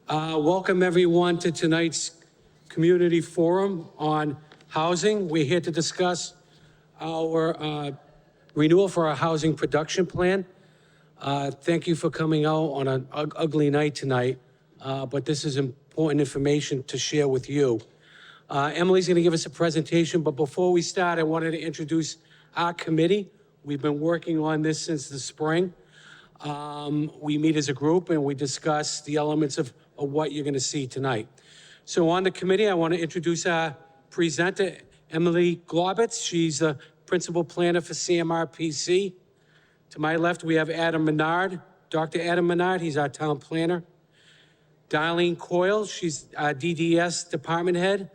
Welcome everyone to tonight's community forum on housing. We're here to discuss our renewal for our housing production plan. Thank you for coming out on an ugly night tonight, but this is important information to share with you. Emily's going to give us a presentation, but before we start, I wanted to introduce our committee. We've been working on this since the spring. We meet as a group and we discuss the elements of what you're going to see tonight. So on the committee, I want to introduce our presenter, Emily Globitz. She's the principal planner for CMRPC. To my left, we have Adam Menard, Dr. Adam Menard. He's our town planner. Darlene Coyle, she's our DDS department head.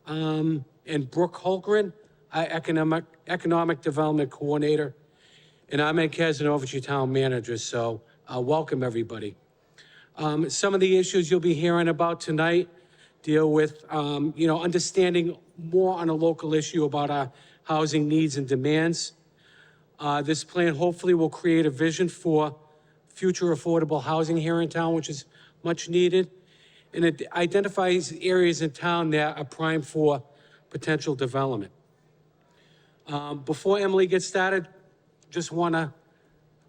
And Brooke Holgren, our economic development coordinator. And I'm Ed Casanova, your town manager. So welcome everybody. Some of the issues you'll be hearing about tonight deal with, understanding more on a local issue about our housing needs and demands. This plan hopefully will create a vision for future affordable housing here in town, which is much needed. And it identifies areas in town that are primed for potential development. Before Emily gets started, just want to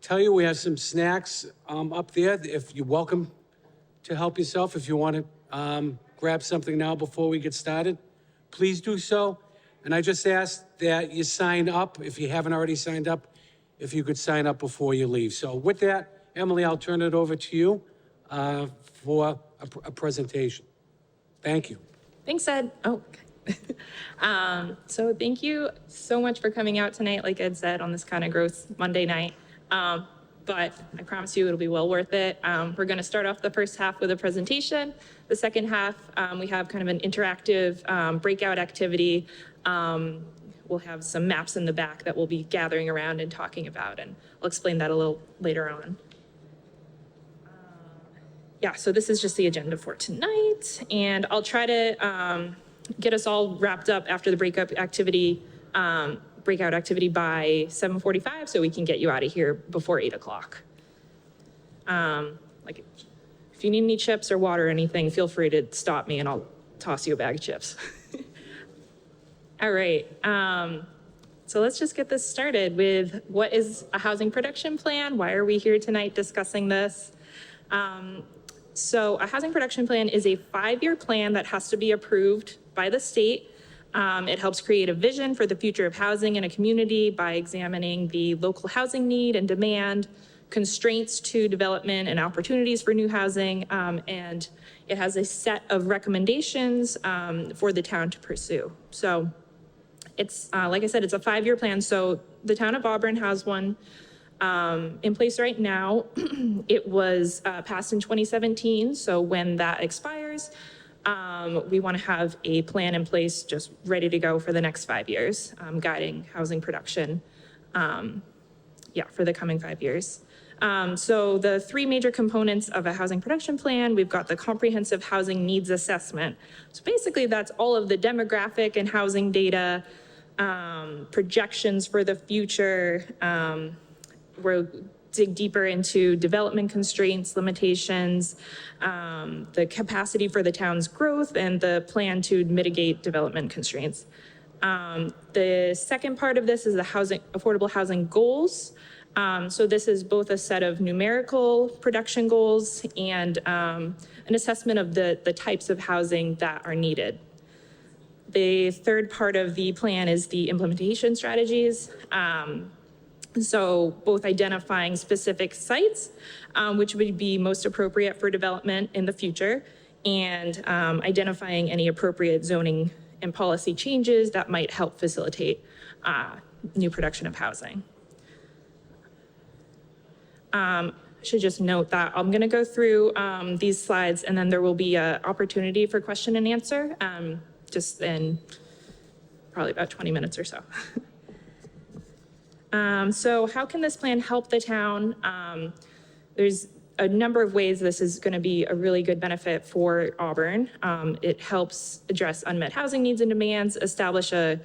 tell you we have some snacks up there. If you're welcome to help yourself, if you want to grab something now before we get started, please do so. And I just ask that you sign up, if you haven't already signed up, if you could sign up before you leave. So with that, Emily, I'll turn it over to you for a presentation. Thank you. Thanks, Ed. Oh, okay. So thank you so much for coming out tonight, like Ed said, on this kind of gross Monday night. But I promise you it'll be well worth it. We're going to start off the first half with a presentation. The second half, we have kind of an interactive breakout activity. We'll have some maps in the back that we'll be gathering around and talking about, and I'll explain that a little later on. Yeah, so this is just the agenda for tonight, and I'll try to get us all wrapped up after the breakout activity by 7:45, so we can get you out of here before 8 o'clock. Like, if you need any chips or water or anything, feel free to stop me and I'll toss you a bag of chips. All right, so let's just get this started with what is a housing production plan? Why are we here tonight discussing this? So a housing production plan is a 5-year plan that has to be approved by the state. It helps create a vision for the future of housing in a community by examining the local housing need and demand, constraints to development and opportunities for new housing, and it has a set of recommendations for the town to pursue. So it's, like I said, it's a 5-year plan. So the town of Auburn has one in place right now. It was passed in 2017. So when that expires, we want to have a plan in place just ready to go for the next 5 years, guiding housing production, for the coming 5 years. So the 3 major components of a housing production plan, we've got the comprehensive housing needs assessment. So basically that's all of the demographic and housing data, projections for the future. We'll dig deeper into development constraints, limitations, the capacity for the town's growth, and the plan to mitigate development constraints. The second part of this is the affordable housing goals. So this is both a set of numerical production goals and an assessment of the types of housing that are needed. The third part of the plan is the implementation strategies. So both identifying specific sites, which would be most appropriate for development in the future, and identifying any appropriate zoning and policy changes that might help facilitate new production of housing. I should just note that I'm going to go through these slides, and then there will be an opportunity for question and answer just in probably about 20 minutes or so. So how can this plan help the town? There's a number of ways this is going to be a really good benefit for Auburn. It helps address unmet housing needs and demands, establish a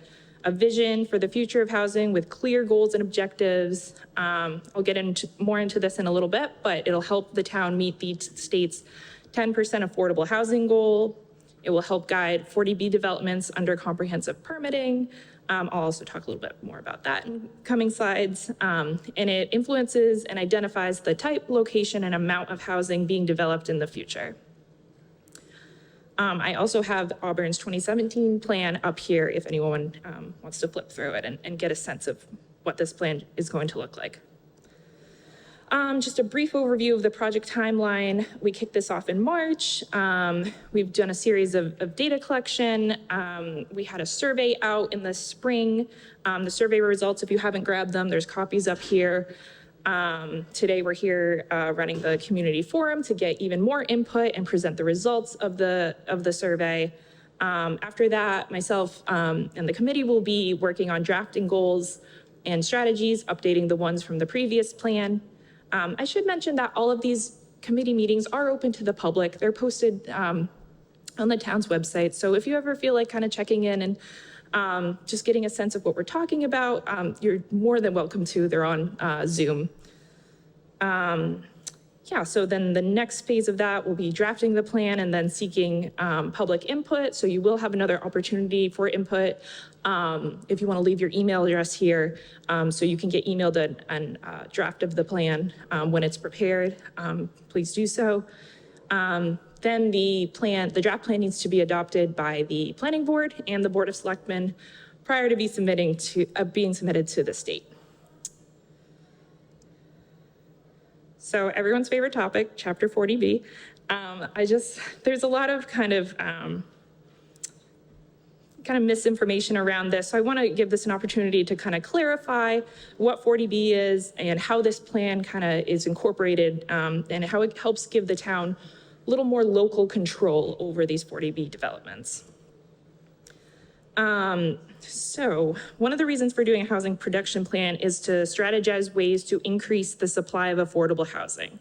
vision for the future of housing with clear goals and objectives. I'll get more into this in a little bit, but it'll help the town meet the state's 10% affordable housing goal. It will help guide 40B developments under comprehensive permitting. I'll also talk a little bit more about that in coming slides. And it influences and identifies the type, location, and amount of housing being developed in the future. I also have Auburn's 2017 plan up here if anyone wants to flip through it and get a sense of what this plan is going to look like. Just a brief overview of the project timeline. We kicked this off in March. We've done a series of data collection. We had a survey out in the spring. The survey results, if you haven't grabbed them, there's copies up here. Today we're here running the community forum to get even more input and present the results of the survey. After that, myself and the committee will be working on drafting goals and strategies, updating the ones from the previous plan. I should mention that all of these committee meetings are open to the public. They're posted on the town's website. So if you ever feel like kind of checking in and just getting a sense of what we're talking about, you're more than welcome to. They're on Zoom. Yeah, so then the next phase of that will be drafting the plan and then seeking public input. So you will have another opportunity for input if you want to leave your email address here so you can get emailed a draft of the plan when it's prepared. Please do so. Then the draft plan needs to be adopted by the planning board and the Board of Selectmen prior to being submitted to the state. So everyone's favorite topic, Chapter 40B. There's a lot of kind of misinformation around this. So I want to give this an opportunity to kind of clarify what 40B is and how this plan kind of is incorporated and how it helps give the town a little more local control over these 40B developments. So one of the reasons for doing a housing production plan is to strategize ways to increase the supply of affordable housing.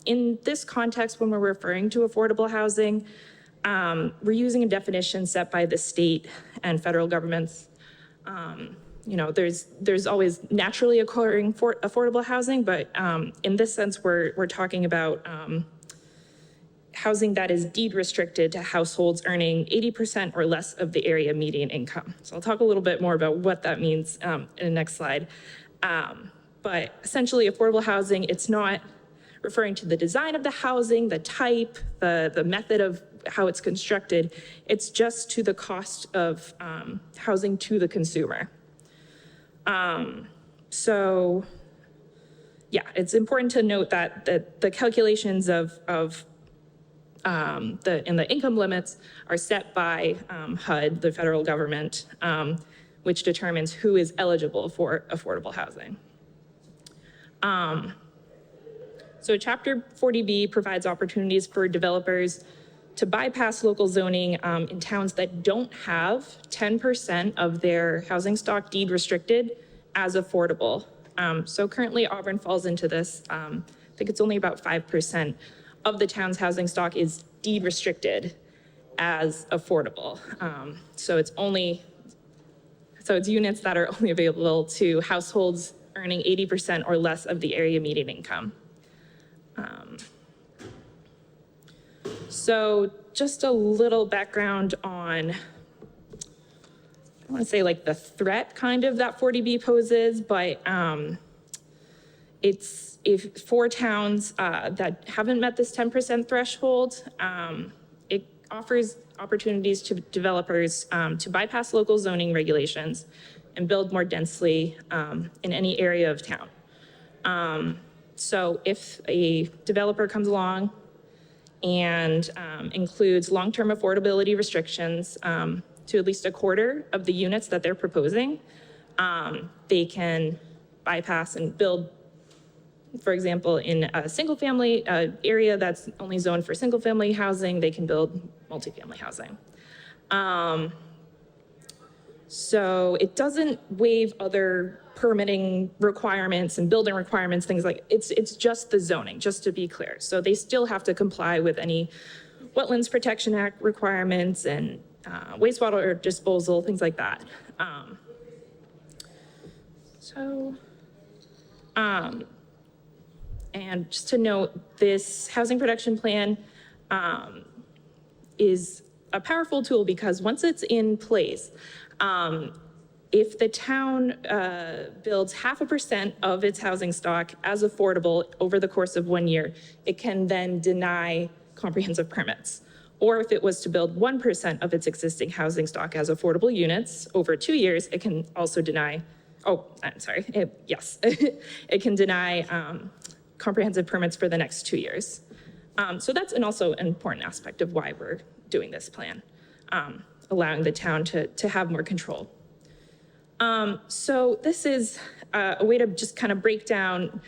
In this context, when we're referring to affordable housing, we're using a definition set by the state and federal governments. There's always naturally occurring affordable housing, but in this sense, we're talking about housing that is deed restricted to households earning 80% or less of the area median income. So I'll talk a little bit more about what that means in the next slide. But essentially affordable housing, it's not referring to the design of the housing, the type, the method of how it's constructed. It's just to the cost of housing to the consumer. So yeah, it's important to note that the calculations of the income limits are set by HUD, the federal government, which determines who is eligible for affordable housing. So Chapter 40B provides opportunities for developers to bypass local zoning in towns that don't have 10% of their housing stock deed restricted as affordable. So currently Auburn falls into this. I think it's only about 5% of the town's housing stock is deed restricted as affordable. So it's units that are only available to households earning 80% or less of the area median income. So just a little background on, I want to say like the threat kind of that 40B poses, but it's for towns that haven't met this 10% threshold, it offers opportunities to developers to bypass local zoning regulations and build more densely in any area of town. So if a developer comes along and includes long-term affordability restrictions to at least a quarter of the units that they're proposing, they can bypass and build, for example, in a single family area that's only zoned for single family housing, they can build multifamily housing. So it doesn't waive other permitting requirements and building requirements, things like, it's just the zoning, just to be clear. So they still have to comply with any Wetlands Protection Act requirements and wastewater disposal, things like that. And just to note, this housing production plan is a powerful tool because once it's in place, if the town builds 0.5% of its housing stock as affordable over the course of 1 year, it can then deny comprehensive permits. Or if it was to build 1% of its existing housing stock as affordable units over 2 years, it can also deny, it can deny comprehensive permits for the next 2 years. So that's also an important aspect of why we're doing this plan, allowing the town to have more control. So this is a way to just kind of break down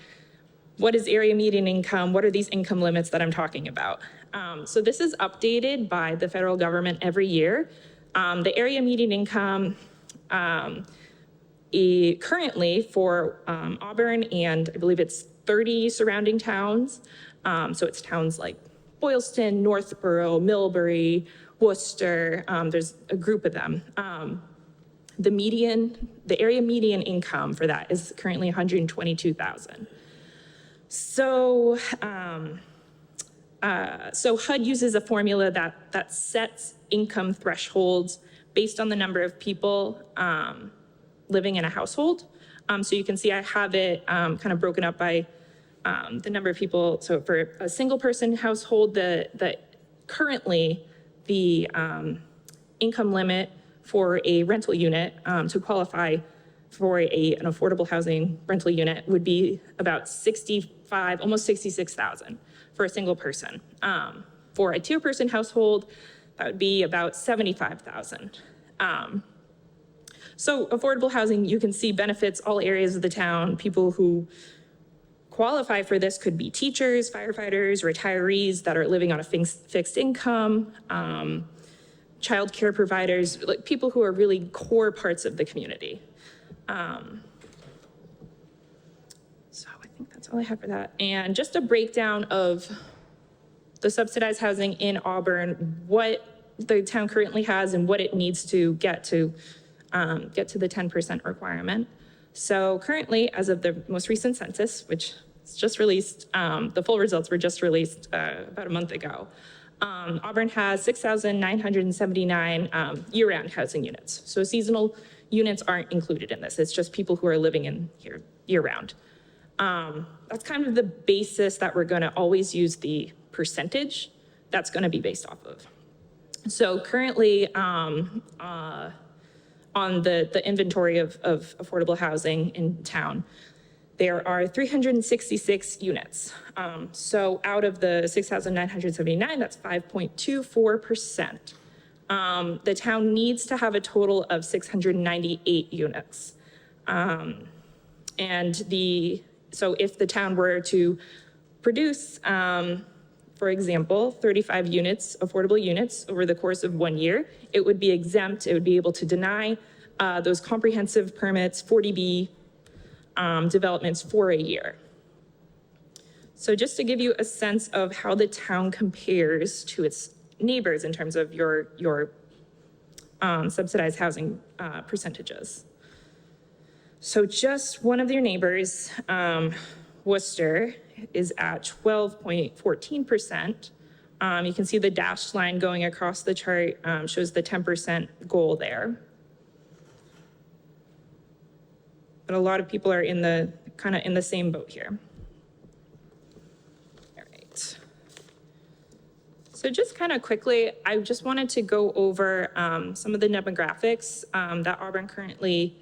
what is area median income, what are these income limits that I'm talking about. So this is updated by the federal government every year. The area median income currently for Auburn and I believe it's 30 surrounding towns. So it's towns like Boylston, Northborough, Millbury, Worcester, there's a group of them. The area median income for that is currently $122,000. So, so HUD uses a formula that sets income thresholds based on the number of people living in a household. So you can see I have it kind of broken up by the number of people. So for a single person household, currently the income limit for a rental unit to qualify for an affordable housing rental unit would be about 65, almost 66,000 for a single person. For a two-person household, that would be about 75,000. So affordable housing, you can see benefits all areas of the town. People who qualify for this could be teachers, firefighters, retirees that are living on a fixed income, child care providers, like people who are really core parts of the community. So I think that's all I have for that. And just a breakdown of the subsidized housing in Auburn, what the town currently has and what it needs to get to the 10% requirement. So currently, as of the most recent census, which is just released, the full results were just released about a month ago. Auburn has 6,979 year-round housing units. So seasonal units aren't included in this. It's just people who are living in here year-round. That's kind of the basis that we're going to always use the percentage that's going to be based off of. So currently, on the inventory of affordable housing in town, there are 366 units. So out of the 6,979, that's 5.24%. The town needs to have a total of 698 units. So if the town were to produce, for example, 35 units, affordable units over the course of 1 year, it would be exempt. It would be able to deny those comprehensive permits, 40B developments for a year. So just to give you a sense of how the town compares to its neighbors in terms of your subsidized housing percentages. So just one of your neighbors, Worcester, is at 12.14%. You can see the dashed line going across the chart shows the 10% goal there. But a lot of people are in the same boat here. All right. So just kind of quickly, I just wanted to go over some of the demographics that Auburn currently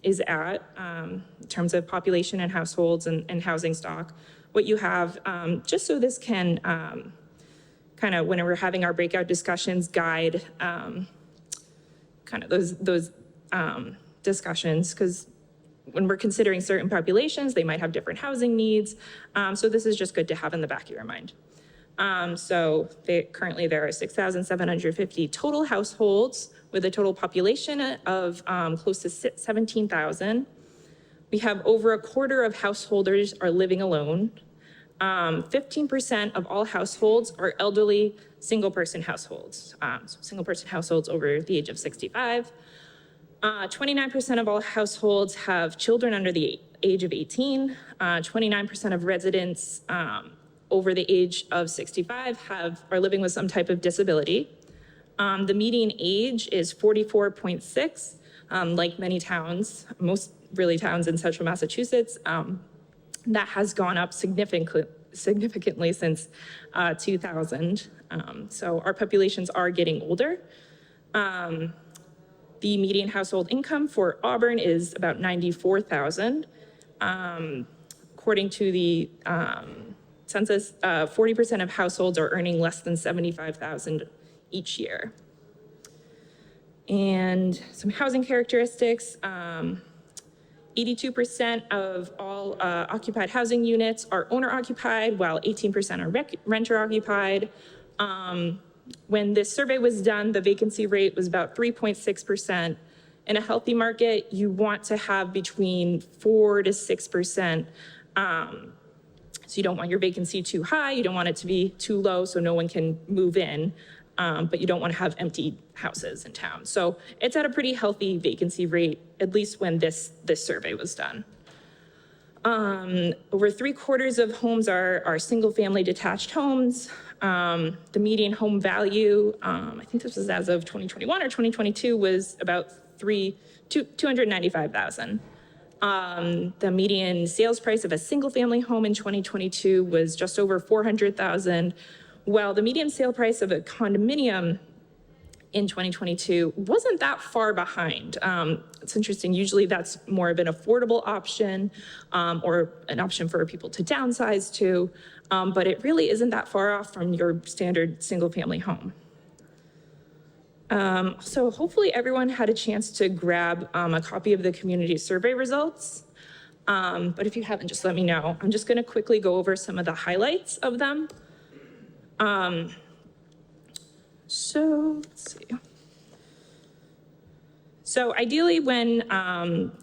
is at in terms of population and households and housing stock. What you have, just so this can kind of, when we're having our breakout discussions, guide kind of those discussions, because when we're considering certain populations, they might have different housing needs. So this is just good to have in the back of your mind. So currently there are 6,750 total households with a total population of close to 17,000. We have over a quarter of householders are living alone. 15% of all households are elderly single-person households. So single-person households over the age of 65. 29% of all households have children under the age of 18. 29% of residents over the age of 65 are living with some type of disability. The median age is 44.6. Like many towns, most really towns in central Massachusetts, that has gone up significantly since 2000. So our populations are getting older. The median household income for Auburn is about $94,000. According to the census, 40% of households are earning less than $75,000 each year. And some housing characteristics, 82% of all occupied housing units are owner occupied, while 18% are renter occupied. When this survey was done, the vacancy rate was about 3.6%. In a healthy market, you want to have between 4 to 6%. So you don't want your vacancy too high, you don't want it to be too low so no one can move in. But you don't want to have empty houses in town. So it's at a pretty healthy vacancy rate, at least when this survey was done. Over 3/4 of homes are single-family detached homes. The median home value, I think this was as of 2021 or 2022, was about $295,000. The median sales price of a single-family home in 2022 was just over $400,000. Well, the median sale price of a condominium in 2022 wasn't that far behind. It's interesting, usually that's more of an affordable option or an option for people to downsize to, but it really isn't that far off from your standard single-family home. So hopefully everyone had a chance to grab a copy of the community survey results. But if you haven't, just let me know. I'm just gonna quickly go over some of the highlights of them. So let's see. So ideally when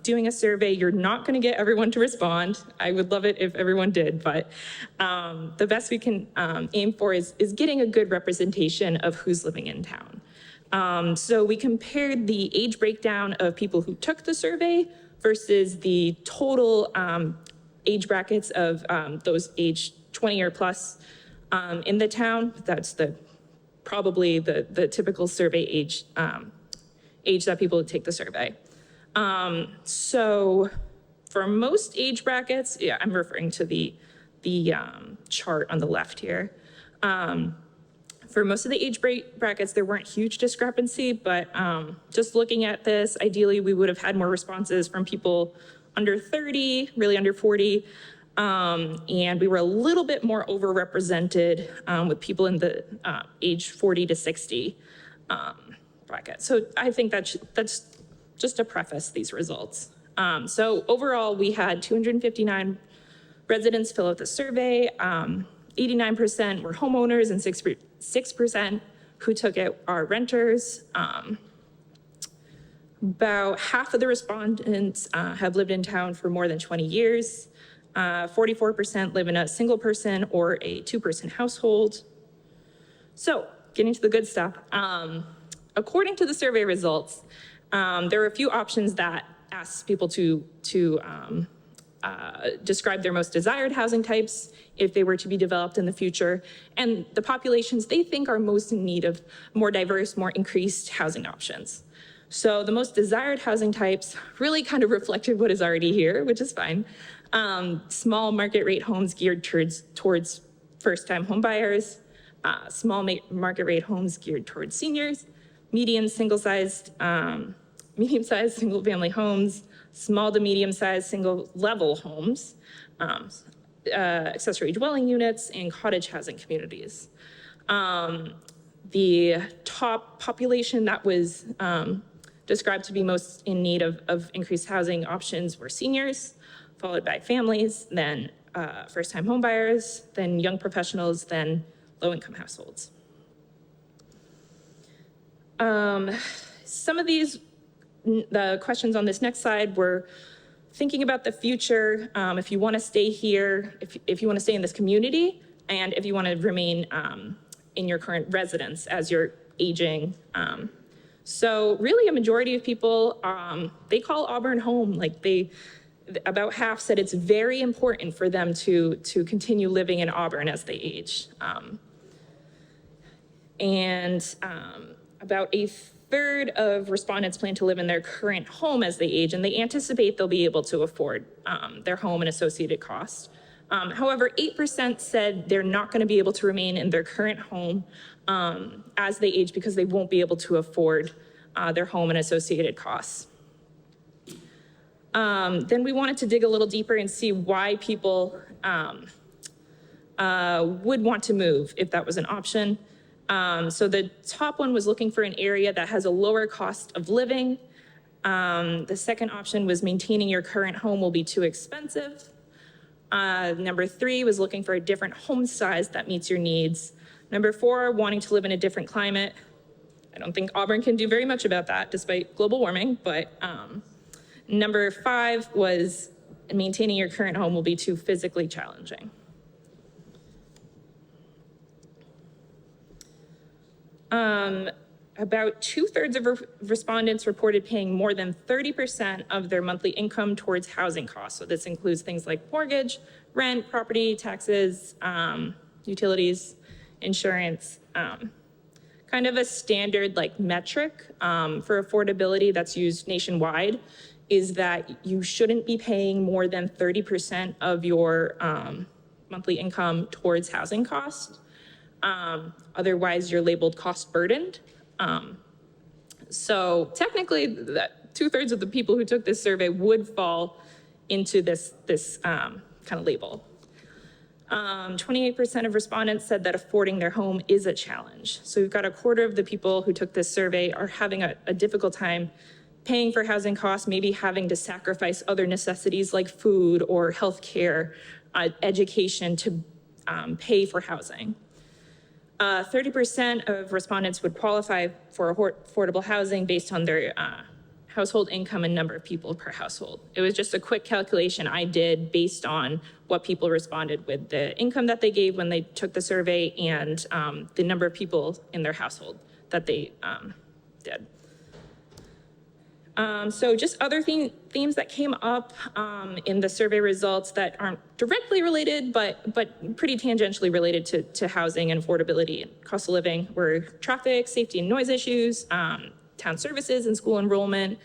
doing a survey, you're not going to get everyone to respond. I would love it if everyone did, but the best we can aim for is getting a good representation of who's living in town. So we compared the age breakdown of people who took the survey versus the total age brackets of those age 20 or plus in the town. That's probably the typical survey age that people would take the survey. So for most age brackets, yeah, I'm referring to the chart on the left here. For most of the age brackets, there weren't huge discrepancy, but just looking at this, ideally we would have had more responses from people under 30, really under 40, and we were a little bit more overrepresented with people in the age 40 to 60 bracket. So I think that's just to preface these results. So overall, we had 259 residents fill out the survey. 89% were homeowners and 6% who took it are renters. About half of the respondents have lived in town for more than 20 years. 44% live in a single person or a 2-person household. So getting to the good stuff. According to the survey results, there are a few options that ask people to describe their most desired housing types if they were to be developed in the future, and the populations they think are most in need of more diverse, more increased housing options. So the most desired housing types really kind of reflected what is already here, which is fine. Small market rate homes geared towards first-time homebuyers, small market rate homes geared towards seniors, medium-sized single-family homes, small to medium-sized single-level homes, accessory dwelling units, and cottage housing communities. The top population that was described to be most in need of increased housing options were seniors, followed by families, then first-time homebuyers, then young professionals, then low-income households. Some of the questions on this next slide were thinking about the future, if you want to stay here, if you want to stay in this community, and if you want to remain in your current residence as you're aging. So really a majority of people, they call Auburn home. Like about half said it's very important for them to continue living in Auburn as they age. About a third of respondents plan to live in their current home as they age, and they anticipate they'll be able to afford their home and associated costs. However, 8% said they're not going to be able to remain in their current home as they age because they won't be able to afford their home and associated costs. Then we wanted to dig a little deeper and see why people would want to move if that was an option. So the top one was looking for an area that has a lower cost of living. The second option was maintaining your current home will be too expensive. Number 3 was looking for a different home size that meets your needs. Number 4, wanting to live in a different climate. I don't think Auburn can do very much about that despite global warming, but number 5 was maintaining your current home will be too physically challenging. About 2/3 of respondents reported paying more than 30% of their monthly income towards housing costs. So this includes things like mortgage, rent, property taxes, utilities, insurance. Kind of a standard like metric for affordability that's used nationwide is that you shouldn't be paying more than 30% of your monthly income towards housing costs. Otherwise, you're labeled cost burdened. So technically, that 2/3 of the people who took this survey would fall into this kind of label. 28% of respondents said that affording their home is a challenge. So we've got a quarter of the people who took this survey are having a difficult time paying for housing costs, maybe having to sacrifice other necessities like food or healthcare, education to pay for housing. 30% of respondents would qualify for affordable housing based on their household income and number of people per household. It was just a quick calculation I did based on what people responded with the income that they gave when they took the survey and the number of people in their household that they did. So just other themes that came up in the survey results that aren't directly related, but pretty tangentially related to housing and affordability and cost of living were traffic, safety and noise issues, town services and school enrollment,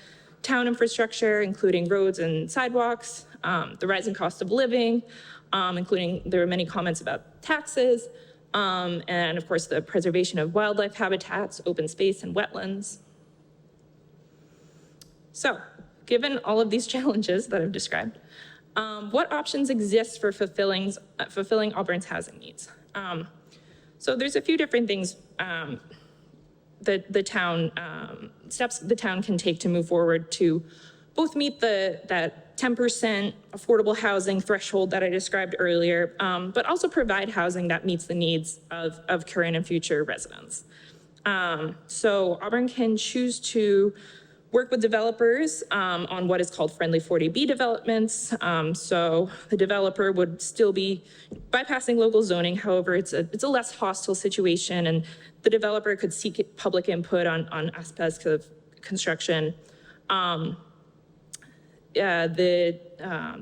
town infrastructure, including roads and sidewalks, the rising cost of living, including there were many comments about taxes, and of course the preservation of wildlife habitats, open space and wetlands. So, given all of these challenges that I've described, what options exist for fulfilling Auburn's housing needs? So there's a few different things the town steps the town can take to move forward to both meet that 10% affordable housing threshold that I described earlier, but also provide housing that meets the needs of current and future residents. So Auburn can choose to work with developers on what is called friendly 40B developments. So the developer would still be bypassing local zoning. However, it's a less hostile situation, and the developer could seek public input on aspects of construction. The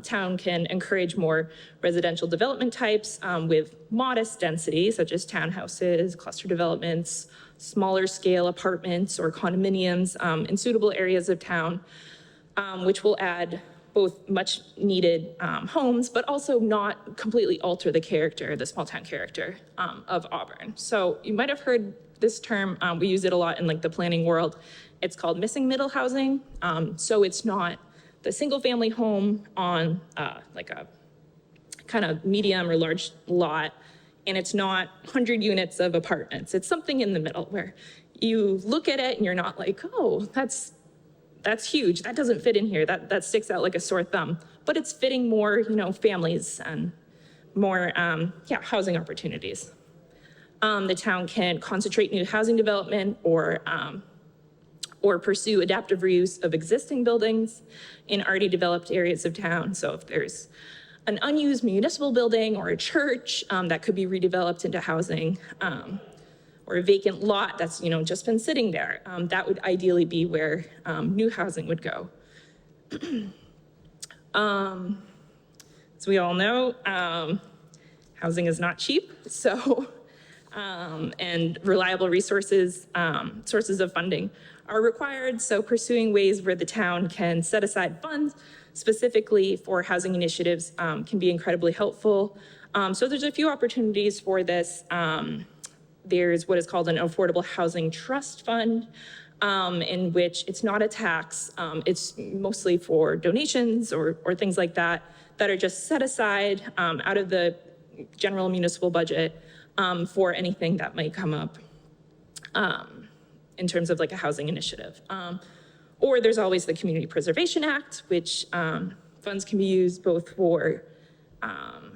town can encourage more residential development types with modest density, such as townhouses, cluster developments, smaller scale apartments or condominiums in suitable areas of town, which will add both much needed homes, but also not completely alter the small town character of Auburn. So you might have heard this term, we use it a lot in like the planning world. It's called missing middle housing. So it's not the single family home on like a kind of medium or large lot, and it's not 100 units of apartments. It's something in the middle where you look at it and you're not like, oh, that's huge. That doesn't fit in here. That sticks out like a sore thumb. But it's fitting more, families and more, housing opportunities. The town can concentrate new housing development or pursue adaptive reuse of existing buildings in already developed areas of town. So if there's an unused municipal building or a church that could be redeveloped into housing, or a vacant lot that's just been sitting there, that would ideally be where new housing would go. As we all know, housing is not cheap, so, and reliable sources of funding are required. So pursuing ways where the town can set aside funds specifically for housing initiatives can be incredibly helpful. So there's a few opportunities for this. There's what is called an Affordable Housing Trust Fund, in which it's not a tax. It's mostly for donations or things like that are just set aside out of the general municipal budget for anything that might come up in terms of like a housing initiative. Or there's always the Community Preservation Act, which funds can be used both for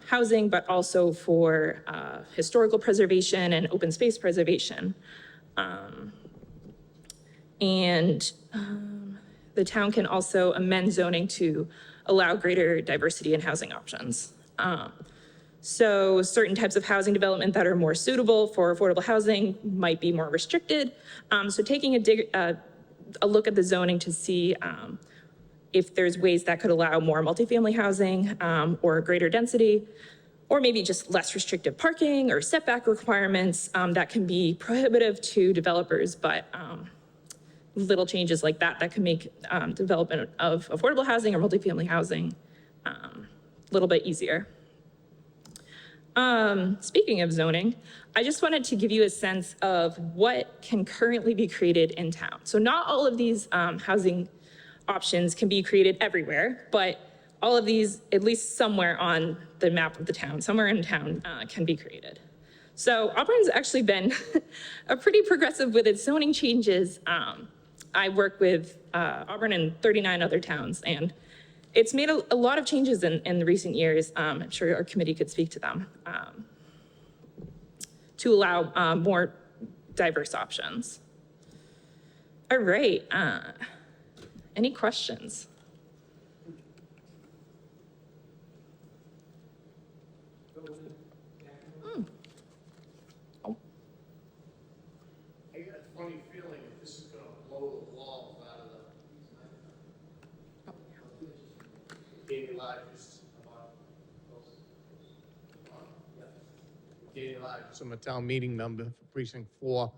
housing, but also for historical preservation and open space preservation. The town can also amend zoning to allow greater diversity in housing options. So certain types of housing development that are more suitable for affordable housing might be more restricted. So taking a look at the zoning to see if there's ways that could allow more multifamily housing or greater density, or maybe just less restrictive parking or setback requirements that can be prohibitive to developers, but little changes like that can make development of affordable housing or multifamily housing a little bit easier. Speaking of zoning, I just wanted to give you a sense of what can currently be created in town. So not all of these housing options can be created everywhere, but all of these, at least somewhere on the map of the town, somewhere in town can be created. So Auburn's actually been pretty progressive with its zoning changes. I work with Auburn and 39 other towns, and it's made a lot of changes in the recent years. I'm sure our committee could speak to them to allow more diverse options. All right, any questions? I got a funny feeling that this is gonna blow the walls out of the Danny Lodge's. Danny Lodge, I'm a town meeting member for precinct 4,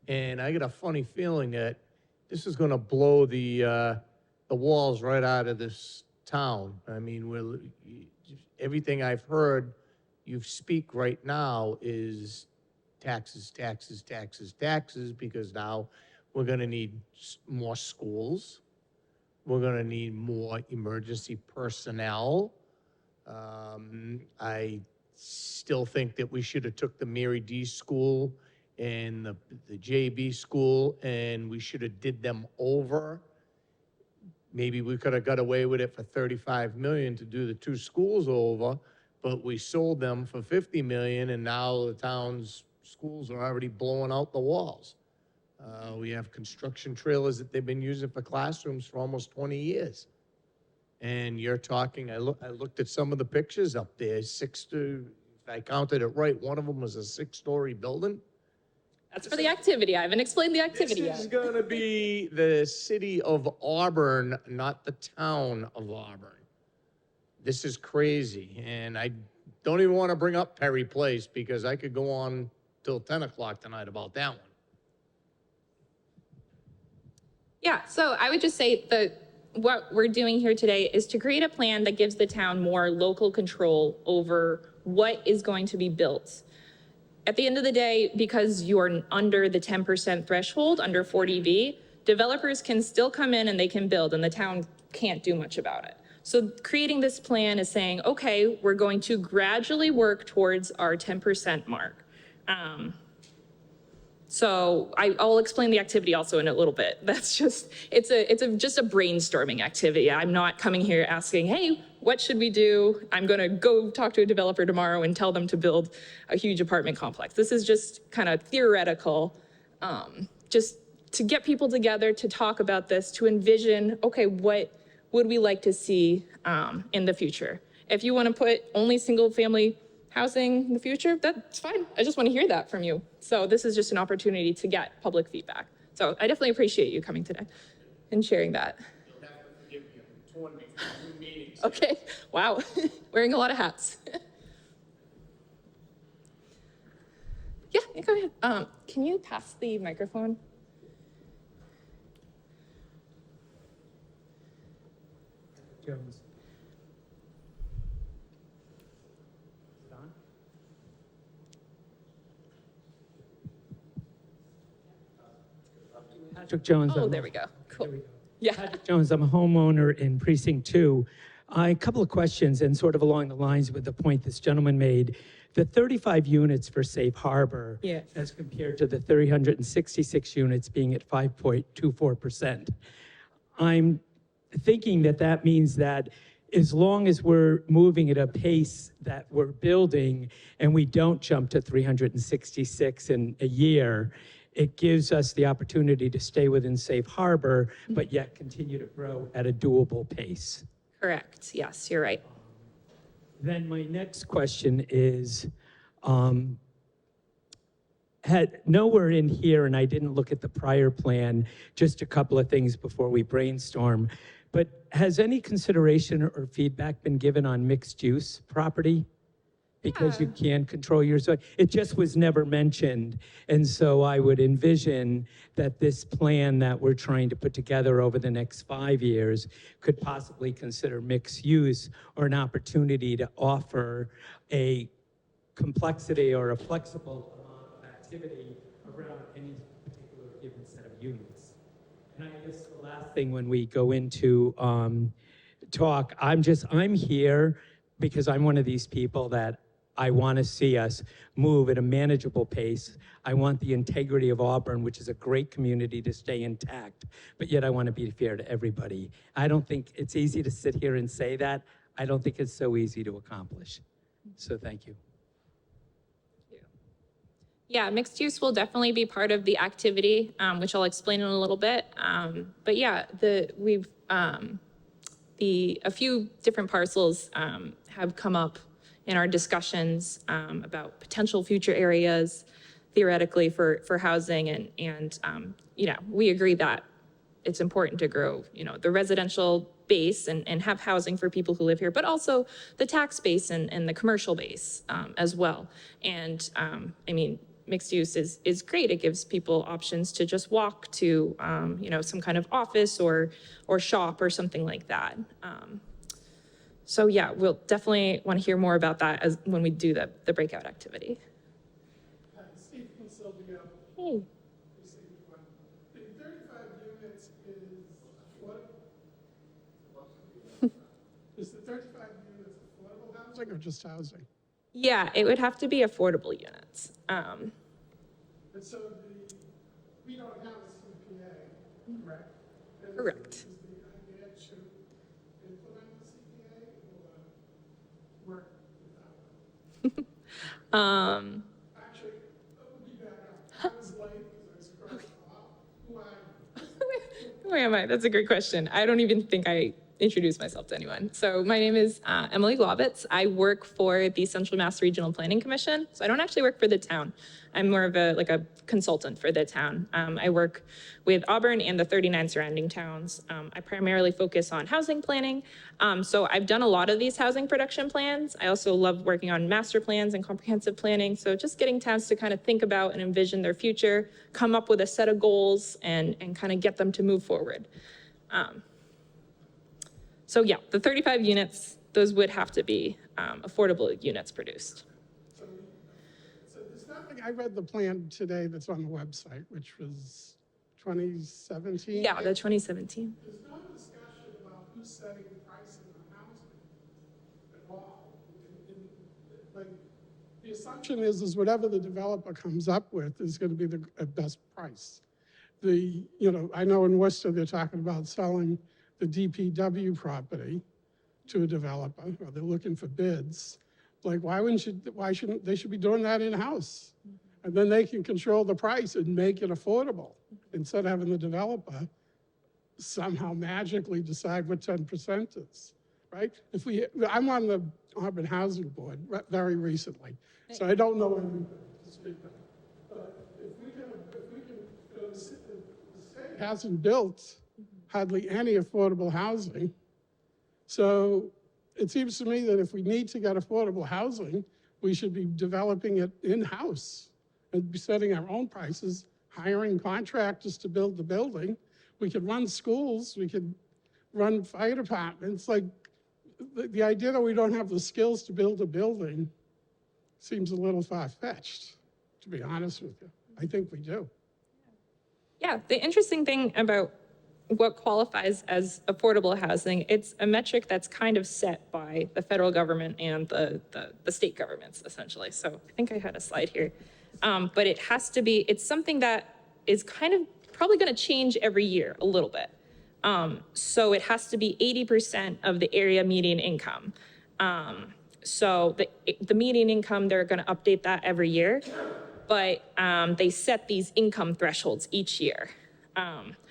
and I got a funny feeling that this is gonna blow the walls right out of this town. I mean, everything I've heard you speak right now is taxes, taxes, taxes, taxes, because now we're gonna need more schools. We're gonna need more emergency personnel. I still think that we should have took the Mary D. School and the JB School, and we should have did them over. Maybe we could have got away with it for 35 million to do the 2 schools over, but we sold them for 50 million, and now the town's schools are already blowing out the walls. We have construction trailers that they've been using for classrooms for almost 20 years. And you're talking, I looked at some of the pictures up there, if I counted it right, one of them was a 6-story building. That's for the activity. I haven't explained the activity yet. This is gonna be the city of Auburn, not the town of Auburn. This is crazy, and I don't even want to bring up Perry Place because I could go on till 10 o'clock tonight about that one. Yeah, so I would just say that what we're doing here today is to create a plan that gives the town more local control over what is going to be built. At the end of the day, because you're under the 10% threshold, under 40B, developers can still come in and they can build, and the town can't do much about it. So creating this plan is saying, okay, we're going to gradually work towards our 10% mark. So I'll explain the activity also in a little bit. That's just, it's just a brainstorming activity. I'm not coming here asking, hey, what should we do? I'm gonna go talk to a developer tomorrow and tell them to build a huge apartment complex. This is just kind of theoretical, just to get people together to talk about this, to envision, okay, what would we like to see in the future? If you wanna put only single family housing in the future, that's fine. I just want to hear that from you. So this is just an opportunity to get public feedback. So I definitely appreciate you coming today and sharing that. You'll have to forgive me, I'm torn between 2 meetings Okay, wow, wearing a lot of hats. Yeah, go ahead. Can you pass the microphone? Jones. Patrick Jones. Oh, I'm there we go. Cool. There we go. Yeah. Patrick Jones, I'm a homeowner in Precinct 2. A couple of questions, and sort of along the lines with the point this gentleman made. The 35 units for Safe Harbor, Yeah. as compared to the 366 units being at 5.24%. I'm thinking that that means that as long as we're moving at a pace that we're building and we don't jump to 366 in a year, it gives us the opportunity to stay within Safe Harbor, but yet continue to grow at a doable pace. Correct. Yes, you're right. Then my next question is, had nowhere in here, and I didn't look at the prior plan, just a couple of things before we brainstorm, but has any consideration or feedback been given on mixed use property? Because you can control your zone. It just was never mentioned. And so I would envision that this plan that we're trying to put together over the next 5 years could possibly consider mixed use or an opportunity to offer a complexity or a flexible amount of activity around any particular given set of units. And I guess the last thing when we go into talk, I'm here because I'm one of these people that I want to see us move at a manageable pace. I want the integrity of Auburn, which is a great community, to stay intact, but yet I want to be fair to everybody. I don't think it's easy to sit here and say that. I don't think it's so easy to accomplish. So thank you. Yeah, mixed use will definitely be part of the activity, which I'll explain in a little bit. But yeah, a few different parcels have come up in our discussions about potential future areas theoretically for housing, and we agree that it's important to grow, the residential base and have housing for people who live here, but also the tax base and the commercial base as well. And I mean, mixed use is great. It gives people options to just walk to, some kind of office or shop or something like that. So yeah, we'll definitely want to hear more about that when we do the breakout activity. Steve Consilvio. Hey. The 35 units is affordable? Is the 35 units affordable housing or just housing? Yeah, it would have to be affordable units. And so we don't have a CPA, correct? And Correct. Is the idea to implement the CPA or work without one? Actually, let me back up. I was late because I was crossed off. Who Who am I? That's a great question. I don't even think I introduced myself to anyone. So my name is Emily Globitz. I work for the Central Mass Regional Planning Commission. So I don't actually work for the town. I'm more of a consultant for the town. I work with Auburn and the 39 surrounding towns. I primarily focus on housing planning. So I've done a lot of these housing production plans. I also love working on master plans and comprehensive planning. So just getting towns to kind of think about and envision their future, come up with a set of goals and kind of get them to move forward. So yeah, the 35 units, those would have to be affordable units produced. So there's nothing, I read the plan today that's on the website, which was 2017? Yeah, the 2017. There's no discussion about who's setting the price of the housing at all. Like, the assumption is whatever the developer comes up with is going to be the best price. I know in Worcester, they're talking about selling the DPW property to a developer, or they're looking for bids. Like, why shouldn't they should be doing that in-house? And then they can control the price and make it affordable instead of having the developer somehow magically decide what 10% is, right? I'm on the Auburn Housing Board very recently, so I don't know everybody to speak of. But the state hasn't built hardly any affordable housing. So it seems to me that if we need to get affordable housing, we should be developing it in-house and be setting our own prices, hiring contractors to build the building. We could run schools, we could run fire departments. Like, the idea that we don't have the skills to build a building seems a little far-fetched, to be honest with you. I think we do. Yeah, the interesting thing about what qualifies as affordable housing, it's a metric that's kind of set by the federal government and the state governments, essentially. So I think I had a slide here. But it has to be, it's something that is kind of probably going to change every year a little bit. So it has to be 80% of the area median income. So the median income, they're going to update that every year, but they set these income thresholds each year.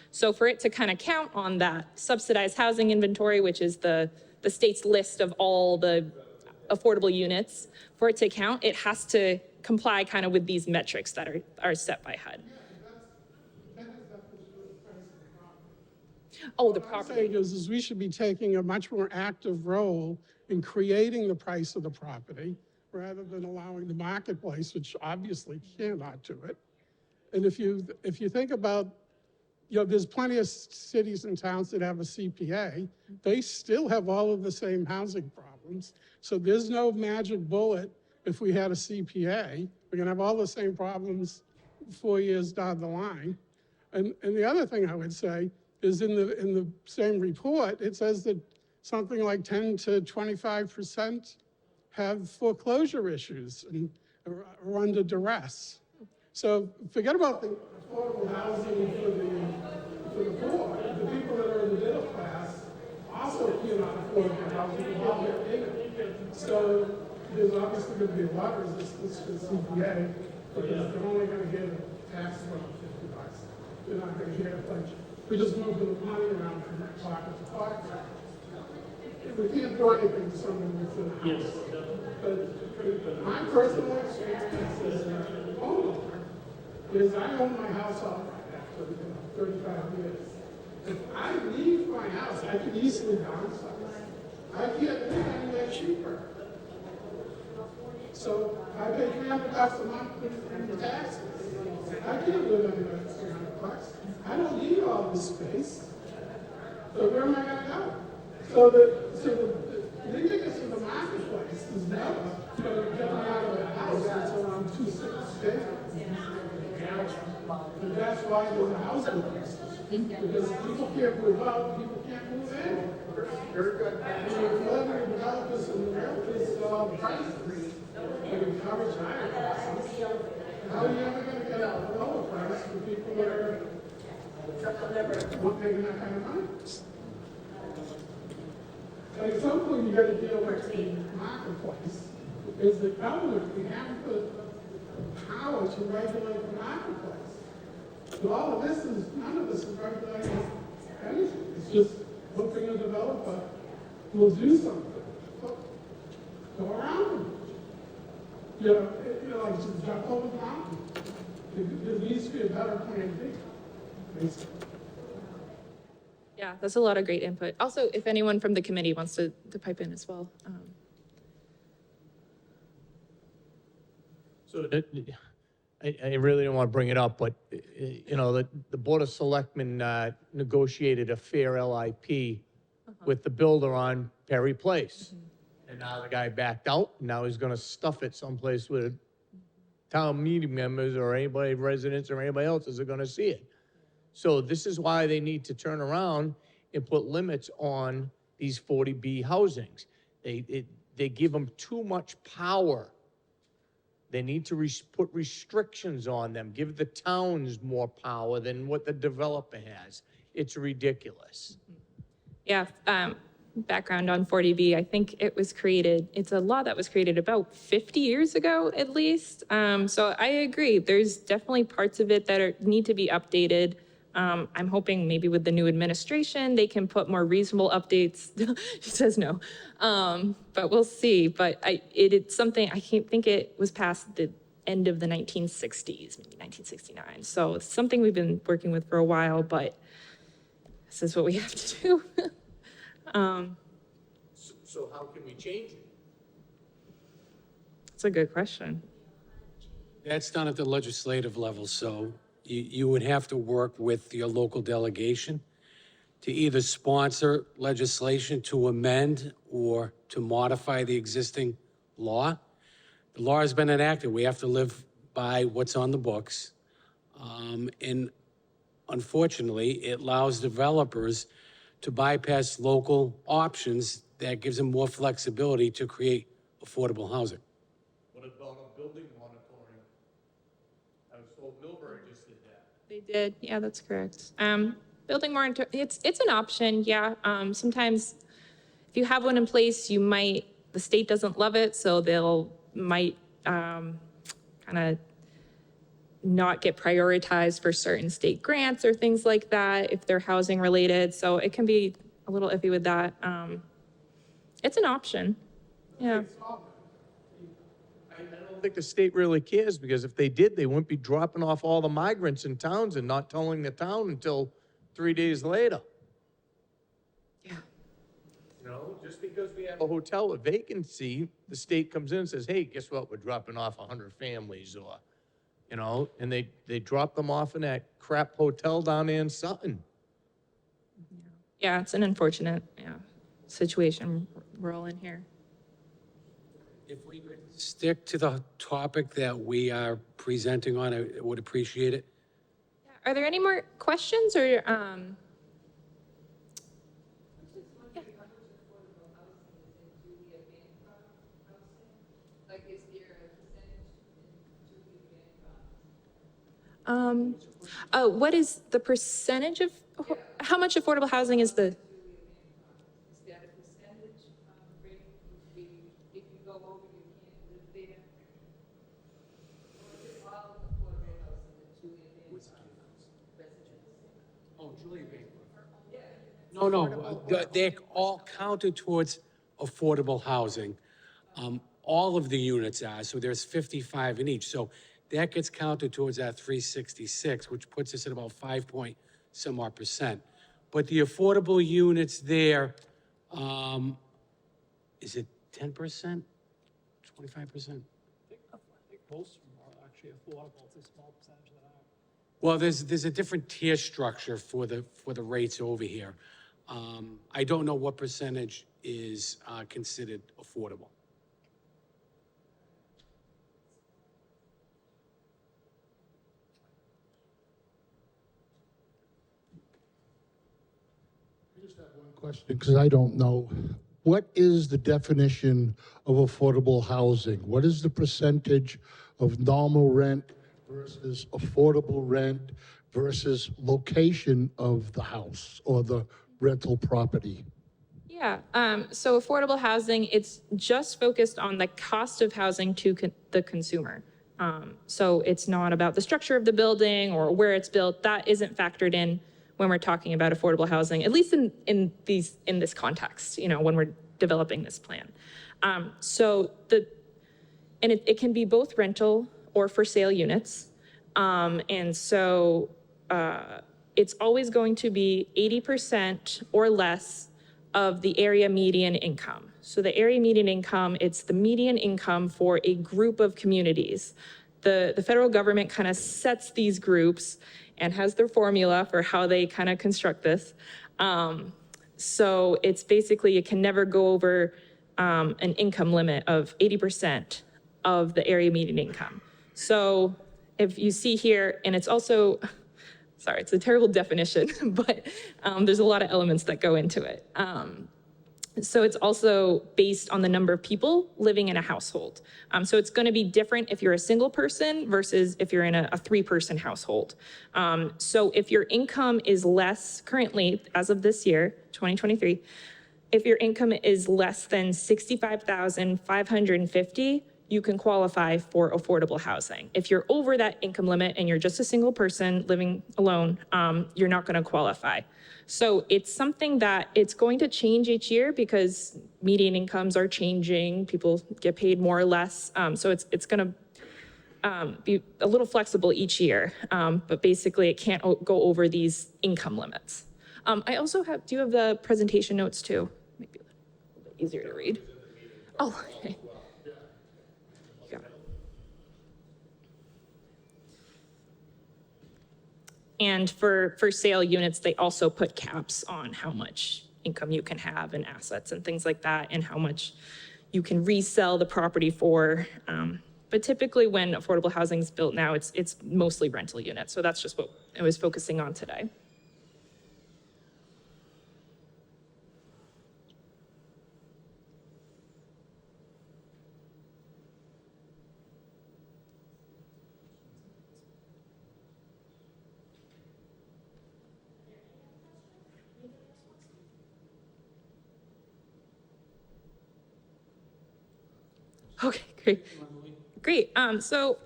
So for it to kind of count on that subsidized housing inventory, which is the state's list of all the affordable units, for it to count, it has to comply kind of with these metrics that are set by HUD. Oh, the What I'm property. saying is we should be taking a much more active role in creating the price of the property rather than allowing the marketplace, which obviously cannot do it. And if you think about, there's plenty of cities and towns that have a CPA. They still have all of the same housing problems. So there's no magic bullet. If we had a CPA, we're gonna have all the same problems 4 years down the line. And the other thing I would say is in the same report, it says that something like 10 to 25% have foreclosure issues and are under duress. So forget about the affordable housing for the poor. The people that are in the middle class also cannot afford the housing while they're in it. So there's obviously going to be a lot of resistance to the CPA because they're only going to get a tax bill of $50. They're not going to get a bunch. We just move the money around from pocket to pocket. We can't do anything to someone within the house. But my personal experience as a homeowner is I own my house outright after 35 years. If I leave my house, I could easily downsize. I can't live anywhere cheaper. So I pay $300 a month in taxes. I can't live anywhere that's $300. I don't need all this space. So where am I going to go? So the leadiness in the marketplace is never going to get me out of the house until I'm too sick to stay. And that's why there's a housing crisis. Because people can't move out, people can't move in. Very good. And you're letting developers and realtors prices and encourage higher prices. How are you ever going to get a lower price for people that are not paying that kind of money? At some point, you got to deal with the marketplace. Is the government, we have the power to regulate the marketplace. But all of this is, none of this is regulating anything. It's just hoping a developer will do something. Go around them. Like just jump over the mountain. There needs to be a better plan B, basically. Yeah, that's a lot of great input. Also, if anyone from the committee wants to pipe in as well. So I really don't want to bring it up, but, the Board of Selectmen negotiated a fair LIP with the builder on Perry Place. And now the guy backed out, and now he's going to stuff it someplace where town meeting members or anybody, residents or anybody else is going to see it. So this is why they need to turn around and put limits on these 40B housings. They give them too much power. They need to put restrictions on them, give the towns more power than what the developer has. It's ridiculous. Yeah, background on 40B, I think it's a law that was created about 50 years ago, at least. So I agree, there's definitely parts of it that need to be updated. I'm hoping maybe with the new administration, they can put more reasonable updates. She says no, but we'll see. But it's something, I can't think it was passed the end of the 1960s, maybe 1969. So it's something we've been working with for a while, but this is what we have to do. So how can we change it? It's a good question. That's done at the legislative level, so you would have to work with your local delegation to either sponsor legislation to amend or to modify the existing law. The law has been enacted. We have to live by what's on the books. And unfortunately, it allows developers to bypass local options that gives them more flexibility to create affordable housing. What about a building moratorium? I was told Millbury just did that. They did, yeah, that's correct. Building moratorium, it's an option, yeah. Sometimes if you have one in place, the state doesn't love it, so might kind of not get prioritized for certain state grants or things like that if they're housing related. So it can be a little iffy with that. It's an option, yeah. I don't think the state really cares, because if they did, they wouldn't be dropping off all the migrants in towns and not telling the town until 3 days later. Yeah. You know, just because we have a hotel, a vacancy, the state comes in and says, hey, guess what? We're dropping off 100 families, or, you know, and they drop them off in that crap hotel down there in Sutton. Yeah, it's an unfortunate, situation we're all in here. If we could stick to the topic that we are presenting on, I would appreciate it. Are there any more questions or, what is the percentage of, how much affordable housing is the? Is that a percentage rate? If you go over, you can't live there? Or is it all affordable housing that Julia Bancroft residents? Oh, Julia No, they're all counted towards affordable housing. All of the units are, so there's 55 in each. So that gets counted towards that 366, which puts us at about 5-point-some odd percent. But the affordable units there, is it 10%? 25%? I think most of them are actually affordable. It's a small percentage that aren't. Well, there's a different tier structure for the rates over here. I don't know what percentage is considered affordable. I just have one question, because I don't know. What is the definition of affordable housing? What is the percentage of normal rent versus affordable rent versus location of the house or the rental property? Yeah, so affordable housing, it's just focused on the cost of housing to the consumer. So it's not about the structure of the building or where it's built. That isn't factored in when we're talking about affordable housing, at least in this context, when we're developing this plan. It can be both rental or for sale units. It's always going to be 80% or less of the area median income. So the area median income, it's the median income for a group of communities. The federal government kind of sets these groups and has their formula for how they kind of construct this. So it's basically, it can never go over an income limit of 80% of the area median income. So if you see here, and it's also, sorry, it's a terrible definition, but there's a lot of elements that go into it. So it's also based on the number of people living in a household. So it's going to be different if you're a single person versus if you're in a 3-person household. So if your income is less currently, as of this year, 2023, if your income is less than $65,550, you can qualify for affordable housing. If you're over that income limit and you're just a single person living alone, you're not going to qualify. So it's something that it's going to change each year because median incomes are changing, people get paid more or less. So it's going to be a little flexible each year, but basically it can't go over these income limits. I also have, do you have the presentation notes too? Maybe a little bit easier to read. Oh, okay. You got it. And for sale units, they also put caps on how much income you can have and assets and things like that, and how much you can resell the property for. But typically when affordable housing is built now, it's mostly rental units. So that's just what I was focusing on today. Okay, great. Great. So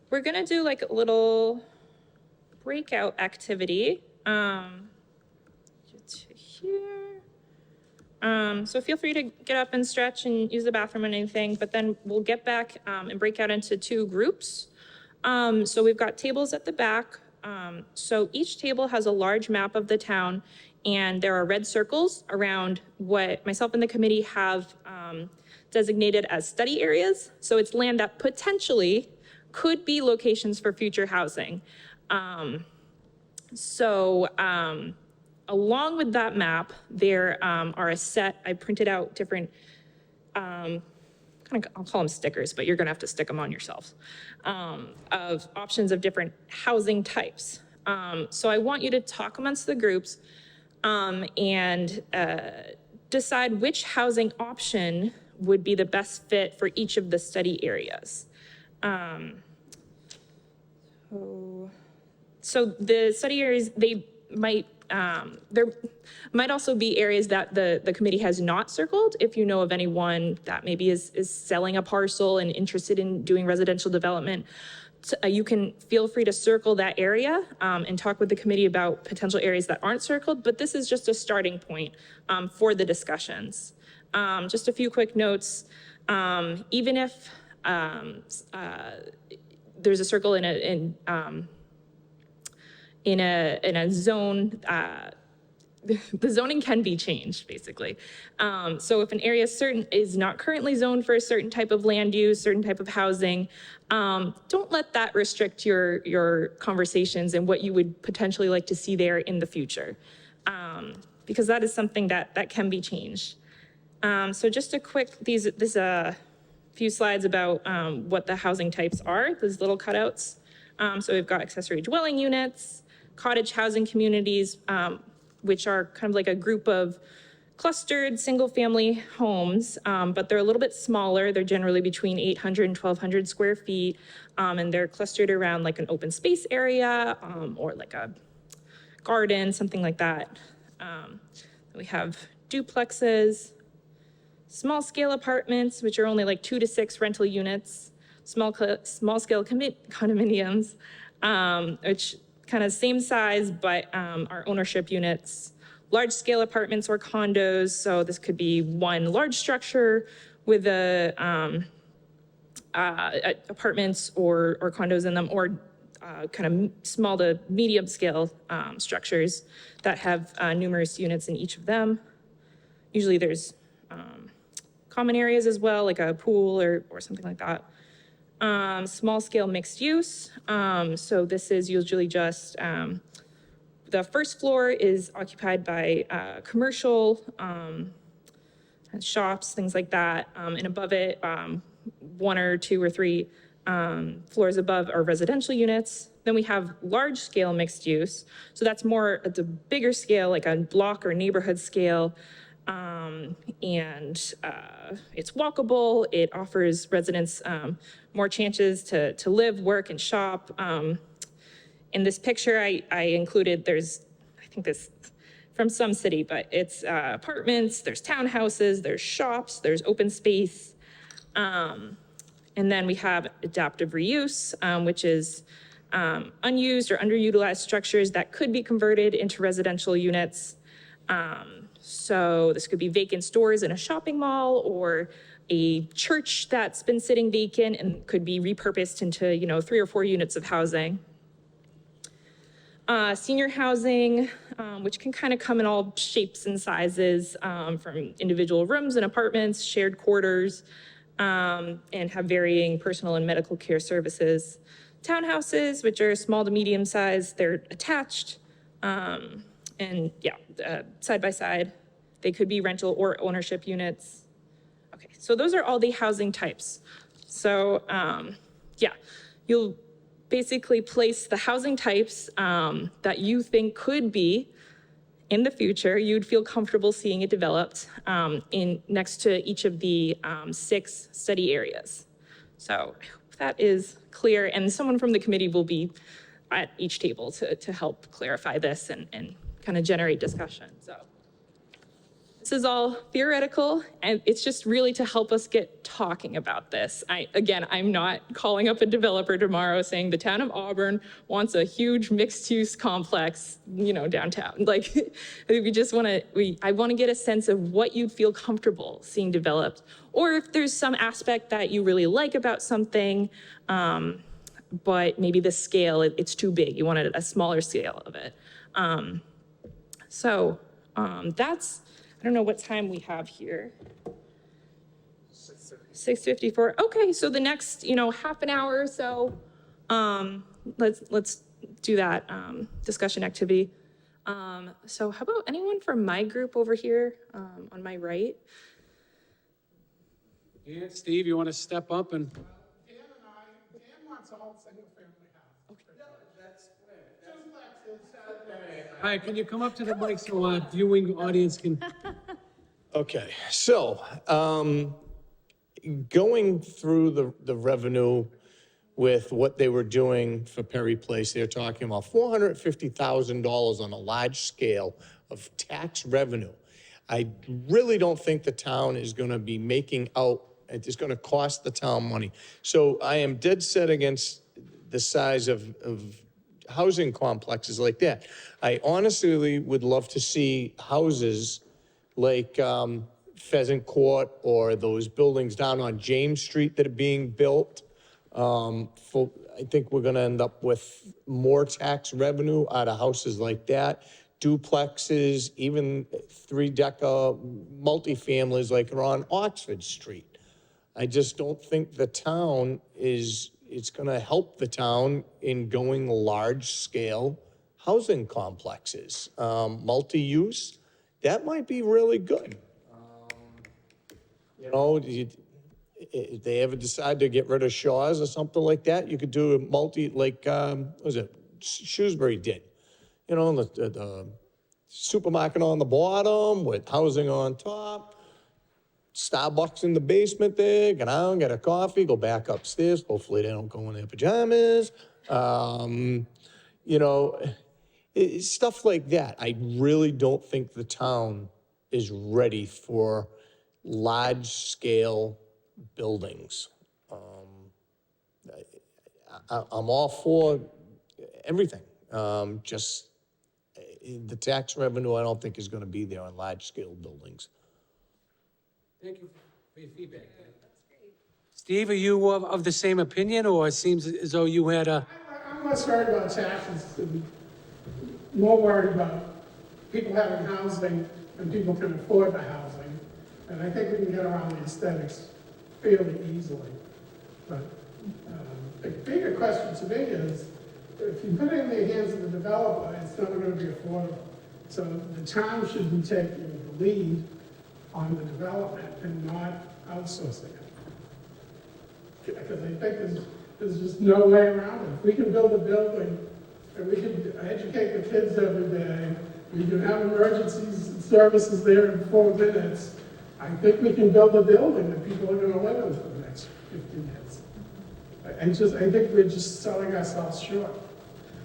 we're gonna do like a little breakout activity. Get to here. So feel free to get up and stretch and use the bathroom and anything, but then we'll get back and break out into 2 groups. So we've got tables at the back. So each table has a large map of the town, and there are red circles around what myself and the committee have designated as study areas. So it's land that potentially could be locations for future housing. Along with that map, there are a set, I printed out different, I'll call them stickers, but you're gonna have to stick them on yourselves, of options of different housing types. So I want you to talk amongst the groups and decide which housing option would be the best fit for each of the study areas. So the study areas, they might, there might also be areas that the committee has not circled. If you know of anyone that maybe is selling a parcel and interested in doing residential development, you can feel free to circle that area and talk with the committee about potential areas that aren't circled, but this is just a starting point for the discussions. Just a few quick notes. Even if there's a circle in a zone, the zoning can be changed, basically. So if an area is not currently zoned for a certain type of land use, certain type of housing, don't let that restrict your conversations and what you would potentially like to see there in the future, because that is something that can be changed. So just a quick, this few slides about what the housing types are, these little cutouts. So we've got accessory dwelling units, cottage housing communities, which are kind of like a group of clustered single-family homes, but they're a little bit smaller. They're generally between 800 and 1,200 square feet, and they're clustered around like an open space area or like a garden, something like that. We have duplexes, small-scale apartments, which are only like 2 to 6 rental units, small-scale condominiums, which kind of same size, but are ownership units, large-scale apartments or condos. So this could be one large structure with apartments or condos in them, or kind of small to medium-scale structures that have numerous units in each of them. Usually there's common areas as well, like a pool or something like that. Small scale mixed use. So this is usually just, the first floor is occupied by commercial shops, things like that. And above it, 1 or 2 or 3 floors above are residential units. Then we have large scale mixed use. So that's more at the bigger scale, like a block or neighborhood scale. It's walkable. It offers residents more chances to live, work, and shop. In this picture, I included, I think this from some city, but it's apartments, there's townhouses, there's shops, there's open space. And then we have adaptive reuse, which is unused or underutilized structures that could be converted into residential units. So this could be vacant stores in a shopping mall, or a church that's been sitting vacant and could be repurposed into, 3 or 4 units of housing. Senior housing, which can kind of come in all shapes and sizes, from individual rooms and apartments, shared quarters, and have varying personal and medical care services. Townhouses, which are small to medium sized, they're attached, and yeah, side by side. They could be rental or ownership units. Okay, so those are all the housing types. So yeah, you'll basically place the housing types that you think could be in the future, you'd feel comfortable seeing it developed in next to each of the 6 study areas. So I hope that is clear, and someone from the committee will be at each table to help clarify this and kind of generate discussion. So this is all theoretical, and it's just really to help us get talking about this. I'm not calling up a developer tomorrow saying the town of Auburn wants a huge mixed-use complex, downtown. Like, we just want to, I want to get a sense of what you'd feel comfortable seeing developed, or if there's some aspect that you really like about something, but maybe the scale, it's too big. You wanted a smaller scale of it. That's, I don't know what time we have here. 6:54. Okay, so the next, half an hour or so, let's do that discussion activity. So how about anyone from my group over here on my right? Yeah, Steve, you want to step up and? Dan wants all single-family houses. No, that's duplexes. All right, can you come up to the mic so our viewing audience can? Okay, so, going through the revenue with what they were doing for Perry Place, they're talking about $450,000 on a large scale of tax revenue. I really don't think the town is gonna be making out, it's gonna cost the town money. So I am dead set against the size of housing complexes like that. I honestly would love to see houses like Pheasant Court or those buildings down on James Street that are being built. I think we're gonna end up with more tax revenue out of houses like that. Duplexes, even 3-decker multifamilies like are on Oxford Street. I just don't think the town it's gonna help the town in going large-scale housing complexes. Multi-use, that might be really good. If they ever decide to get rid of Shaw's or something like that, you could do a what was it, Shrewsbury did. The supermarket on the bottom with housing on top, Starbucks in the basement there, get down, get a coffee, go back upstairs. Hopefully they don't go in their pajamas. Stuff like that. I really don't think the town is ready for large-scale buildings. I'm all for everything. Just the tax revenue, I don't think is going to be there on large-scale buildings. Thank you for your feedback. Steve, are you of the same opinion, or it seems as though you had a? I'm less worried about taxes and more worried about people having housing and people can afford the housing. And I think we can get around the aesthetics fairly easily. But the bigger question to me is, if you put it in the hands of the developer, it's never going to be affordable. So the town should be taking the lead on the development and not outsourcing it. Because I think there's just no way around it. If we can build a building and we can educate the kids every day, we can have emergencies and services there in 4 minutes, I think we can build a building that people are going to live in for the next 15 years. I think we're just selling ourselves short.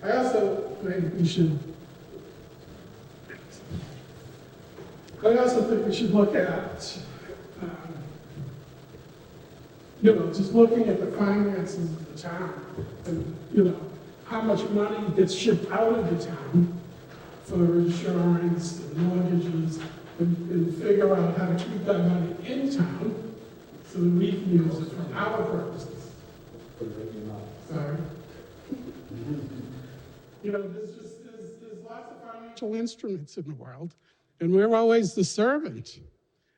I also think we should look at, just looking at the finances of the town and, how much money gets shipped out of the town for insurance and mortgages and figure out how to keep that money in town so that we can use it for our purposes. Sorry. There's lots of financial instruments in the world, and we're always the servant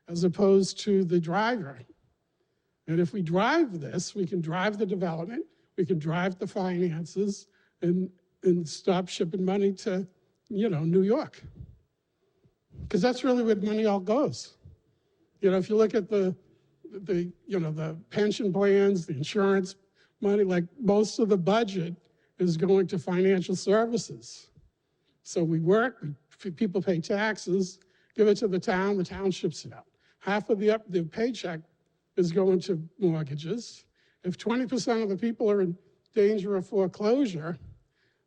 as opposed to the driver. And if we drive this, we can drive the development, we can drive the finances, and stop shipping money to, New York. Because that's really where money all goes. If you look at the pension plans, the insurance money, like most of the budget is going to financial services. So we work, people pay taxes, give it to the town ships it out. Half of the paycheck is going to mortgages. If 20% of the people are in danger of foreclosure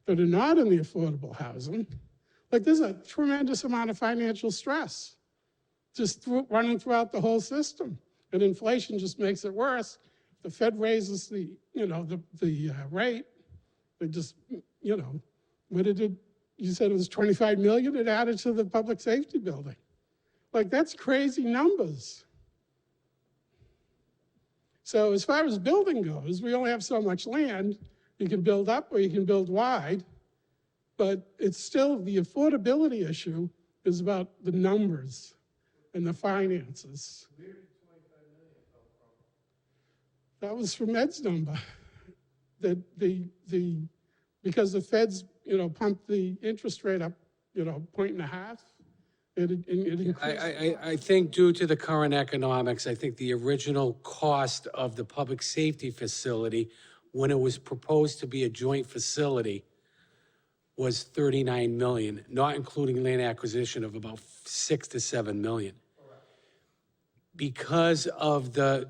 that are not in the affordable housing, like there's a tremendous amount of financial stress just running throughout the whole system. And inflation just makes it worse. The Fed raises the rate. They just, what did it, you said it was 25 million, it added to the public safety building. Like, that's crazy numbers. So as far as building goes, we only have so much land. You can build up or you can build wide, but it's still, the affordability issue is about the numbers and the finances. That was from Ed's number. That because the Feds, pumped the interest rate up, 1.5. It increased. I think due to the current economics, I think the original cost of the public safety facility, when it was proposed to be a joint facility, was 39 million, not including land acquisition of about 6 to 7 million. Because of the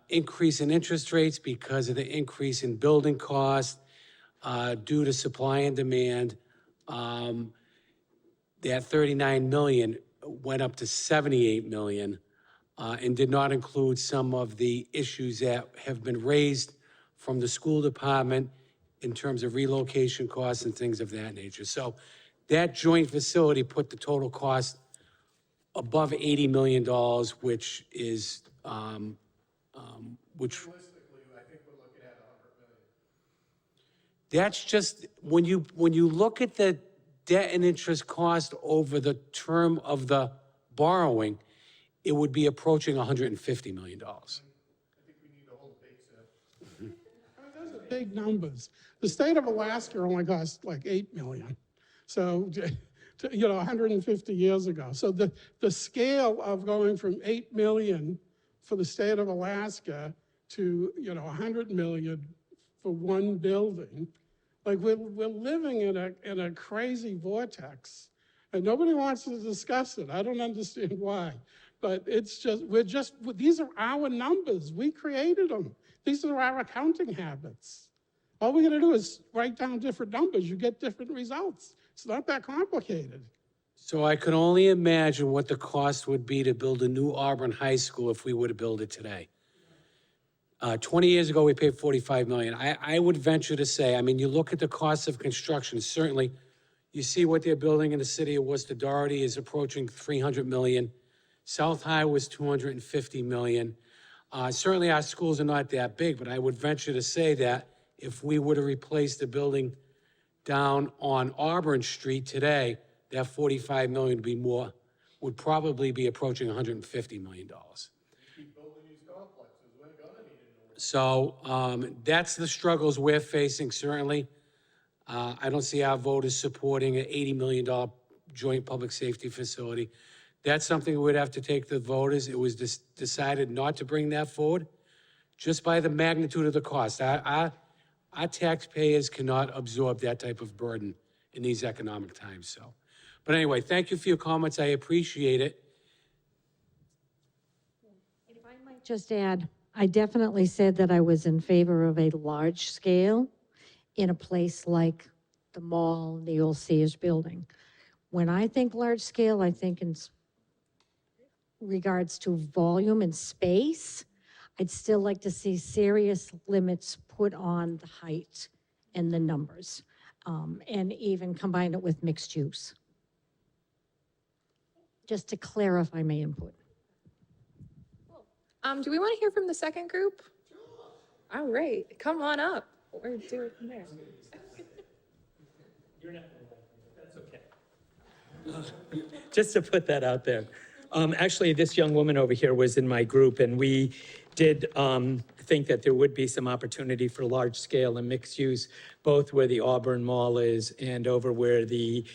increase in interest rates, because of the increase in building costs, due to supply and demand, that 39 million went up to 78 million and did not include some of the issues that have been raised from the school department in terms of relocation costs and things of that nature. So that joint facility put the total cost above $80 million, which is, which. Realistically, I think we're looking at $100 million. That's just, when you look at the debt and interest cost over the term of the borrowing, it would be approaching $150 million. Those are big numbers. The state of Alaska only cost like $8 million. So, 150 years ago. So the scale of going from 8 million for the state of Alaska to, 100 million for one building, like we're living in a crazy vortex, and nobody wants to discuss it. I don't understand why, but it's just, these are our numbers. We created them. These are our accounting habits. All we gotta do is write down different numbers. You get different results. It's not that complicated. So I can only imagine what the cost would be to build a new Auburn High School if we were to build it today. 20 years ago, we paid $45 million. I would venture to say, you look at the cost of construction, certainly, you see what they're building in the city of Worcester. Doherty is approaching $300 million. South High was $250 million. Certainly, our schools are not that big, but I would venture to say that if we were to replace the building down on Auburn Street today, that $45 million would probably be approaching $150 million. So that's the struggles we're facing, certainly. I don't see our voters supporting an $80 million joint public safety facility. That's something we'd have to take to the voters. It was decided not to bring that forward, just by the magnitude of the cost. Our taxpayers cannot absorb that type of burden in these economic times, so. But anyway, thank you for your comments. I appreciate it. If I might just add, I definitely said that I was in favor of a large scale in a place like the mall, the old Sears building. When I think large scale, I think in regards to volume and space, I'd still like to see serious limits put on the height and the numbers, and even combine it with mixed use. Just to clarify my input. Do we want to hear from the second group? All right, come on up. We're doing it from there. You're not going to like me, but that's okay. Just to put that out there. Actually, this young woman over here was in my group, and we did think that there would be some opportunity for large scale and mixed use, both where the Auburn Mall is and over where the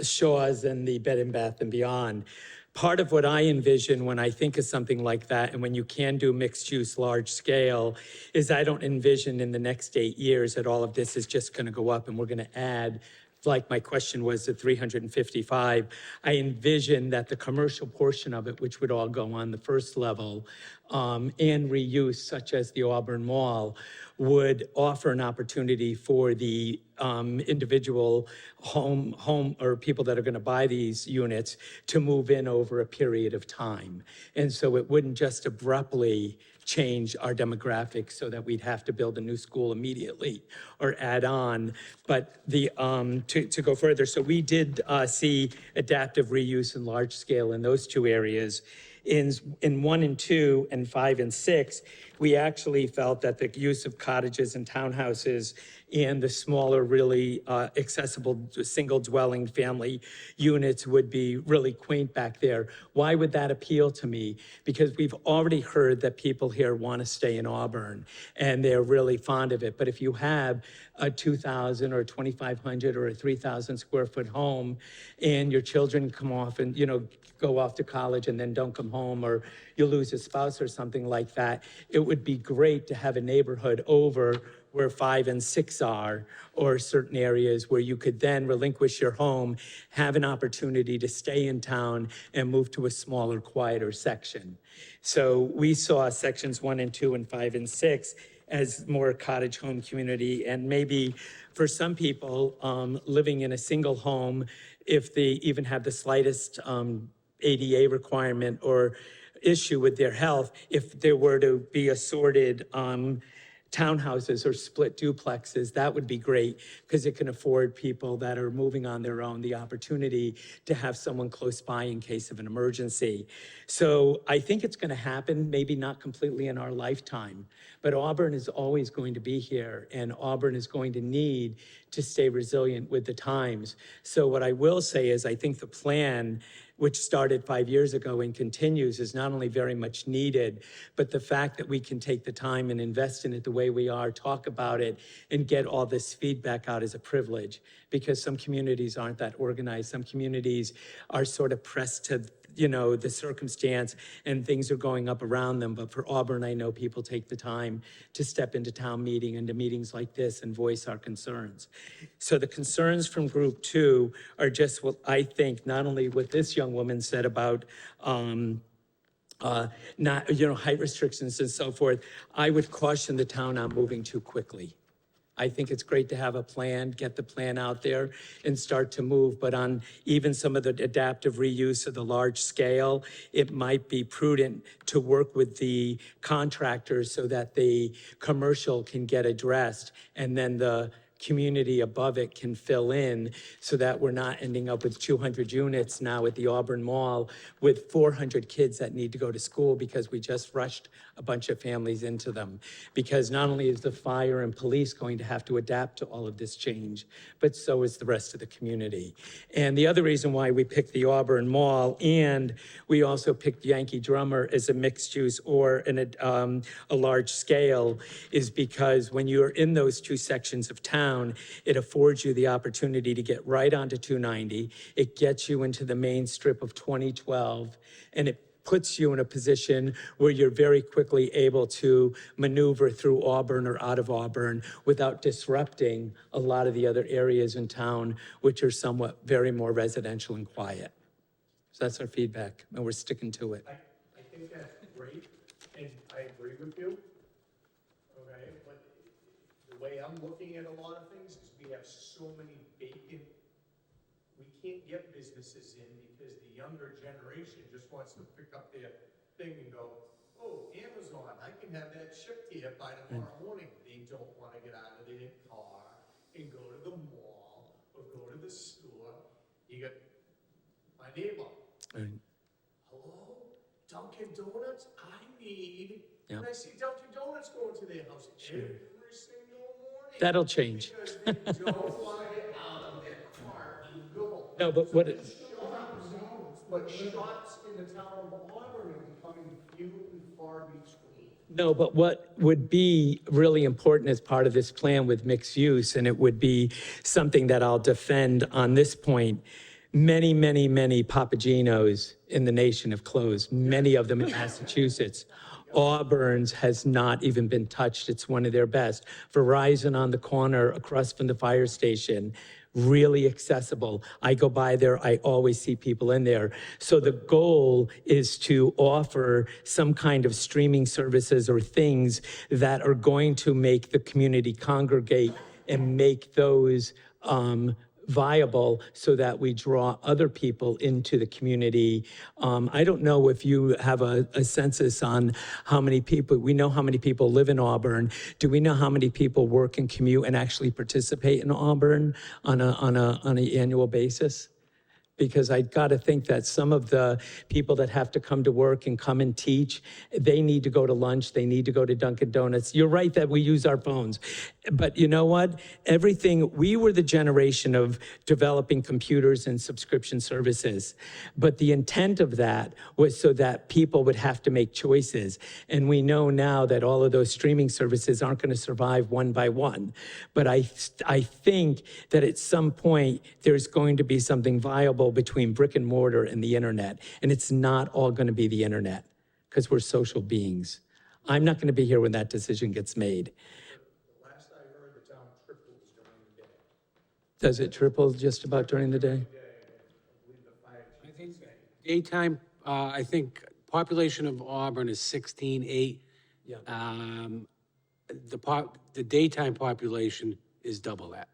Shaw's and the Bed and Bath and Beyond. Part of what I envision when I think of something like that, and when you can do mixed use, large scale, is I don't envision in the next 8 years that all of this is just going to go up and we're going to add, like my question was, the 355. I envision that the commercial portion of it, which would all go on the first level, and reuse, such as the Auburn Mall, would offer an opportunity for the individual home or people that are going to buy these units to move in over a period of time. And so it wouldn't just abruptly change our demographics so that we'd have to build a new school immediately or add on. But the to go further, so we did see adaptive reuse and large scale in those two areas. In 1 and 2 and 5 and 6, we actually felt that the use of cottages and townhouses and the smaller, really accessible single dwelling family units would be really quaint back there. Why would that appeal to me? Because we've already heard that people here want to stay in Auburn and they're really fond of it. But if you have a 2,000 or 2,500 or a 3,000 square foot home and your children come off and, go off to college and then don't come home, or you lose a spouse or something like that, it would be great to have a neighborhood over where 5 and 6 are, or certain areas where you could then relinquish your home, have an opportunity to stay in town and move to a smaller, quieter section. So we saw sections 1 and 2 and 5 and 6 as more cottage home community, and maybe for some people living in a single home, if they even have the slightest ADA requirement or issue with their health, if there were to be assorted townhouses or split duplexes, that would be great, because it can afford people that are moving on their own the opportunity to have someone close by in case of an emergency. So I think it's going to happen, maybe not completely in our lifetime, but Auburn is always going to be here, and Auburn is going to need to stay resilient with the times. So what I will say is I think the plan, which started 5 years ago and continues, is not only very much needed, but the fact that we can take the time and invest in it the way we are, talk about it, and get all this feedback out is a privilege, because some communities aren't that organized. Some communities are sort of pressed to the circumstance and things are going up around them. But for Auburn, I know people take the time to step into town meeting and to meetings like this and voice our concerns. So the concerns from group 2 are just what I think, not only what this young woman said about height restrictions and so forth. I would caution the town on moving too quickly. I think it's great to have a plan, get the plan out there and start to move. But on even some of the adaptive reuse of the large scale, it might be prudent to work with the contractors so that the commercial can get addressed and then the community above it can fill in, so that we're not ending up with 200 units now at the Auburn Mall with 400 kids that need to go to school because we just rushed a bunch of families into them. Because not only is the fire and police going to have to adapt to all of this change, but so is the rest of the community. And the other reason why we picked the Auburn Mall, and we also picked Yankee Drummer as a mixed use or a large scale, is because when you're in those two sections of town, it affords you the opportunity to get right onto 290. It gets you into the main strip of 2012, and it puts you in a position where you're very quickly able to maneuver through Auburn or out of Auburn without disrupting a lot of the other areas in town, which are somewhat very more residential and quiet. So that's our feedback, and we're sticking to it. I think that's great, and I agree with you. Okay, but the way I'm looking at a lot of things is we have so many vacant, we can't get businesses in because the younger generation just wants to pick up their thing and go, oh, Amazon, I can have that shipped here by tomorrow morning. They don't want to get out of their car and go to the mall or go to the store. You got my neighbor. Hello, Dunkin' Donuts? I need, and I see Dunkin' Donuts going to their house every single morning. That'll change. Because they don't want to get out of their car No, but what, But shops in the town of Auburn are becoming few and far between. no, but what would be really important as part of this plan with mixed use, and it would be something that I'll defend on this point, many, many, many Papagenos in the nation have closed, many of them in Massachusetts. Auburn's has not even been touched. It's one of their best. Verizon on the corner across from the fire station, really accessible. I go by there, I always see people in there. So the goal is to offer some kind of streaming services or things that are going to make the community congregate and make those viable so that we draw other people into the community. I don't know if you have a census on how many people, we know how many people live in Auburn. Do we know how many people work and commute and actually participate in Auburn on an annual basis? Because I got to think that some of the people that have to come to work and come and teach, they need to go to lunch, they need to go to Dunkin' Donuts. You're right that we use our phones. But you know what? Everything, we were the generation of developing computers and subscription services. But the intent of that was so that people would have to make choices. And we know now that all of those streaming services aren't going to survive one by one. But I think that at some point, there's going to be something viable between brick and mortar and the internet. And it's not all going to be the internet because we're social beings. I'm not going to be here when that decision gets made. Last I heard, the town triples during the day. Does it triple just about during the day? I think daytime, I think population of Auburn is 16.8. Yeah. The daytime population is double that.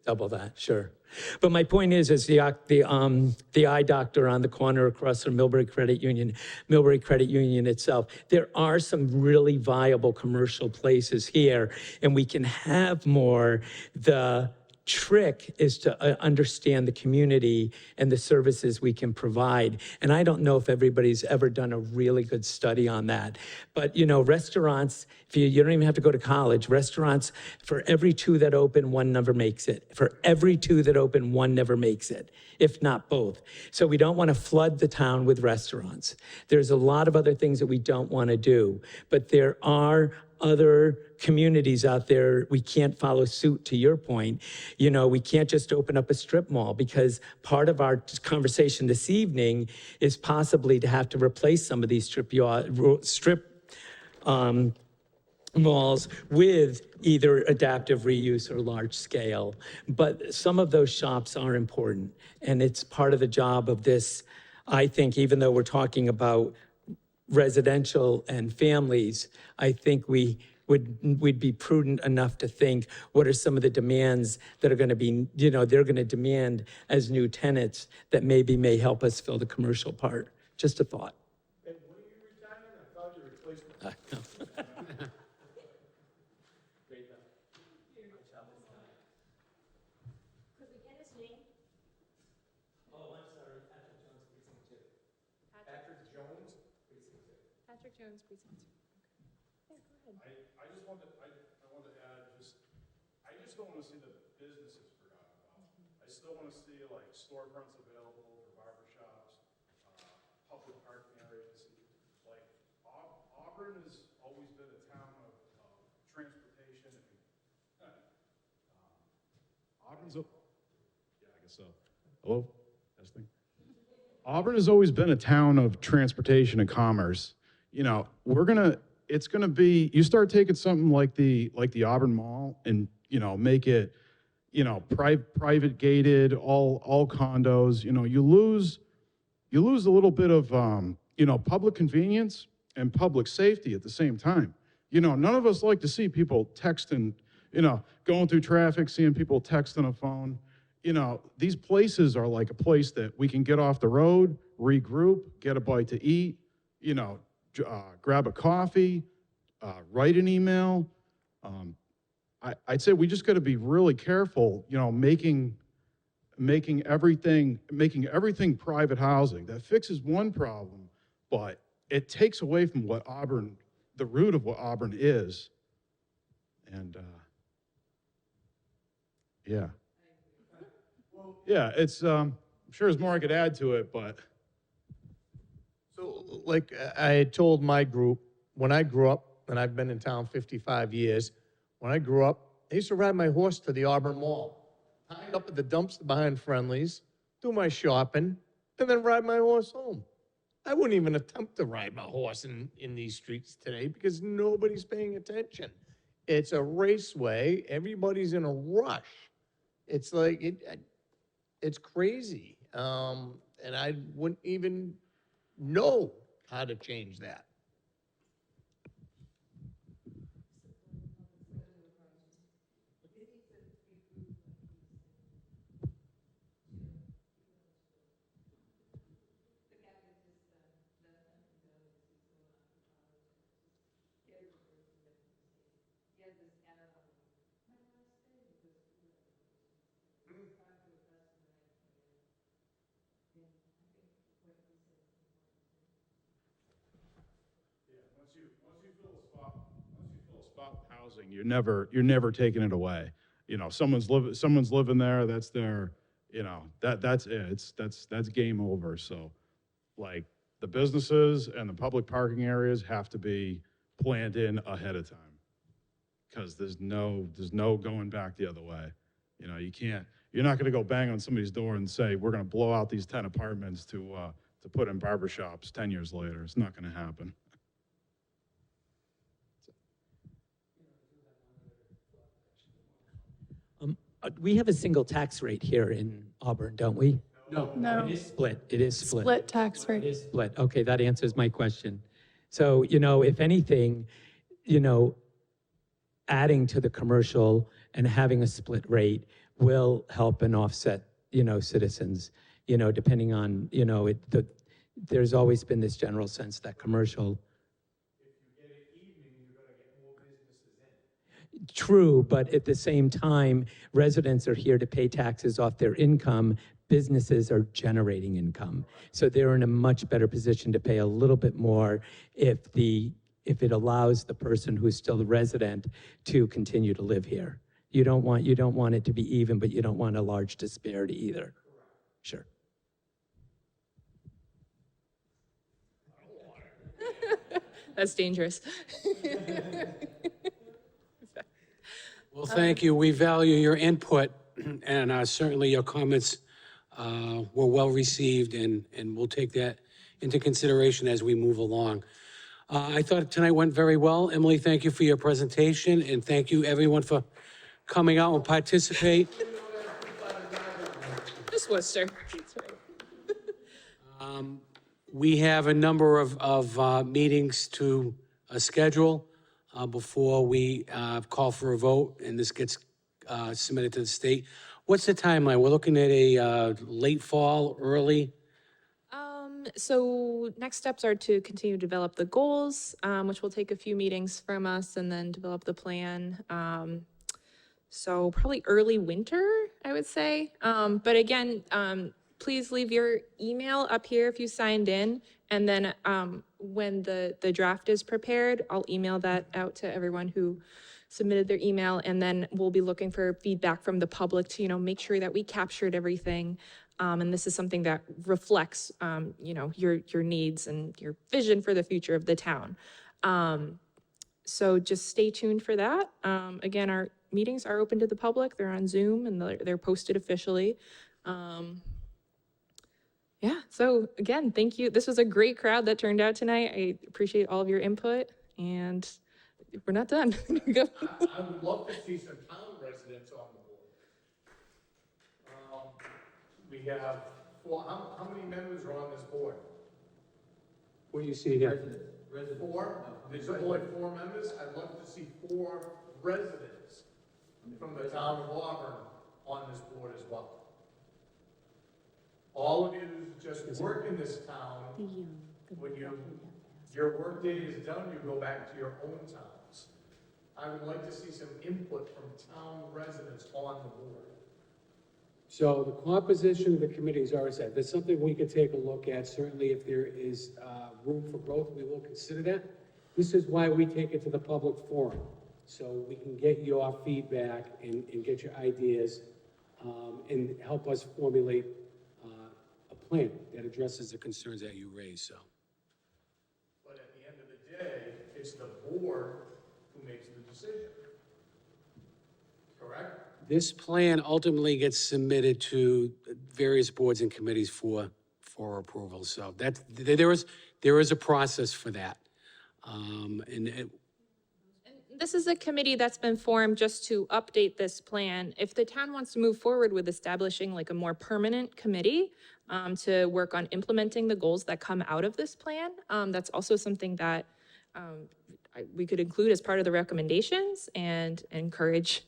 Double that, sure. But my point is the eye doctor on the corner across from Millbury Credit Union itself, there are some really viable commercial places here, and we can have more. The trick is to understand the community and the services we can provide. And I don't know if everybody's ever done a really good study on that. But, you know, restaurants, if you don't even have to go to college, restaurants, for every 2 that open, 1 never makes it. For every 2 that open, 1 never makes it, if not both. So we don't want to flood the town with restaurants. There's a lot of other things that we don't want to do, but there are other communities out there. We can't follow suit, to your point. You know, we can't just open up a strip mall, because part of our conversation this evening is possibly to have to replace some of these strip malls with either adaptive reuse or large scale. But some of those shops are important, and it's part of the job of this. I think, even though we're talking about residential and families, I think we'd be prudent enough to think, what are some of the demands that are going to be, you know, they're going to demand as new tenants that maybe may help us fill the commercial part. Just a thought. And when are you retiring? I thought you replaced me. Patrick Jones, precinct 2. I just wanted to add, I just don't want to see the businesses forgotten about. I still want to see like storefronts available for barber shops, public parking areas. Like Auburn has always been a town of transportation and Auburn's a, yeah, I guess so. Hello, testing. Auburn has always been a town of transportation and commerce. You know, it's gonna be, you start taking something like the Auburn Mall and, you know, make it, you know, private gated, all condos, you know, you lose a little bit of, you know, public convenience and public safety at the same time. You know, none of us like to see people texting, you know, going through traffic, seeing people text on a phone. You know, these places are like a place that we can get off the road, regroup, get a bite to eat, you know, grab a coffee, write an email. I'd say we just got to be really careful, you know, making everything private housing. That fixes one problem, but it takes away from what Auburn, the root of what Auburn is. And yeah. Yeah, it's, I'm sure there's more I could add to it, but So, like I had told my group, when I grew up, and I've been in town 55 years, when I grew up, I used to ride my horse to the Auburn Mall, hide up at the dumpster behind Friendly's, do my shopping, and then ride my horse home. I wouldn't even attempt to ride my horse in these streets today because nobody's paying attention. It's a raceway. Everybody's in a rush. It's like, it's crazy. And I wouldn't even know how to change that. spot housing, you're never taking it away. You know, someone's living there, that's their, you know, that's it. That's game over. So like the businesses and the public parking areas have to be planned in ahead of time. Because there's no going back the other way. You know, you're not gonna go bang on somebody's door and say, we're gonna blow out these 10 apartments to put in barber shops 10 years later. It's not gonna happen. We have a single tax rate here in Auburn, don't we? No. It is split. It is split. Split tax rate. It is split. Okay, that answers my question. So, you know, if anything, you know, adding to the commercial and having a split rate will help and offset, you know, citizens, you know, depending on, you know, there's always been this general sense that commercial. True, but at the same time, residents are here to pay taxes off their income. Businesses are generating income. So they're in a much better position to pay a little bit more if it allows the person who's still a resident to continue to live here. You don't want it to be even, but you don't want a large disparity either. Sure. That's dangerous. Well, thank you. We value your input, and certainly your comments were well received, and we'll take that into consideration as we move along. I thought tonight went very well. Emily, thank you for your presentation, and thank you everyone for coming out and participate. Just Worcester. That's right. We have a number of meetings to schedule before we call for a vote, and this gets submitted to the state. What's the timeline? We're looking at a late fall, early? So next steps are to continue to develop the goals, which will take a few meetings from us, and then develop the plan. So probably early winter, I would say. But again, please leave your email up here if you signed in. And then when the draft is prepared, I'll email that out to everyone who submitted their email. And then we'll be looking for feedback from the public to, you know, make sure that we captured everything. And this is something that reflects, you know, your needs and your vision for the future of the town. So just stay tuned for that. Again, our meetings are open to the public. They're on Zoom and they're posted officially. Yeah, so again, thank you. This was a great crowd that turned out tonight. I appreciate all of your input, and we're not done. Go. I would love to see some town residents on the board. We have how many members are on this board? What do you see here? Four? There's only 4 members? I'd love to see 4 residents from the town of Auburn on this board as well. All of you just work in this town. When your work day is done, you go back to your own towns. I would like to see some input from town residents on the board. So the composition of the committee is already set. That's something we could take a look at. Certainly, if there is room for growth, we will consider that. This is why we take it to the public forum, so we can get your feedback and get your ideas and help us formulate plan that addresses the concerns that you raised, so. But at the end of the day, it's the board who makes the decision. Correct? This plan ultimately gets submitted to various boards and committees for approval, so that, there is a process for that. This is a committee that's been formed just to update this plan. If the town wants to move forward with establishing like a more permanent committee to work on implementing the goals that come out of this plan, that's also something that we could include as part of the recommendations and encourage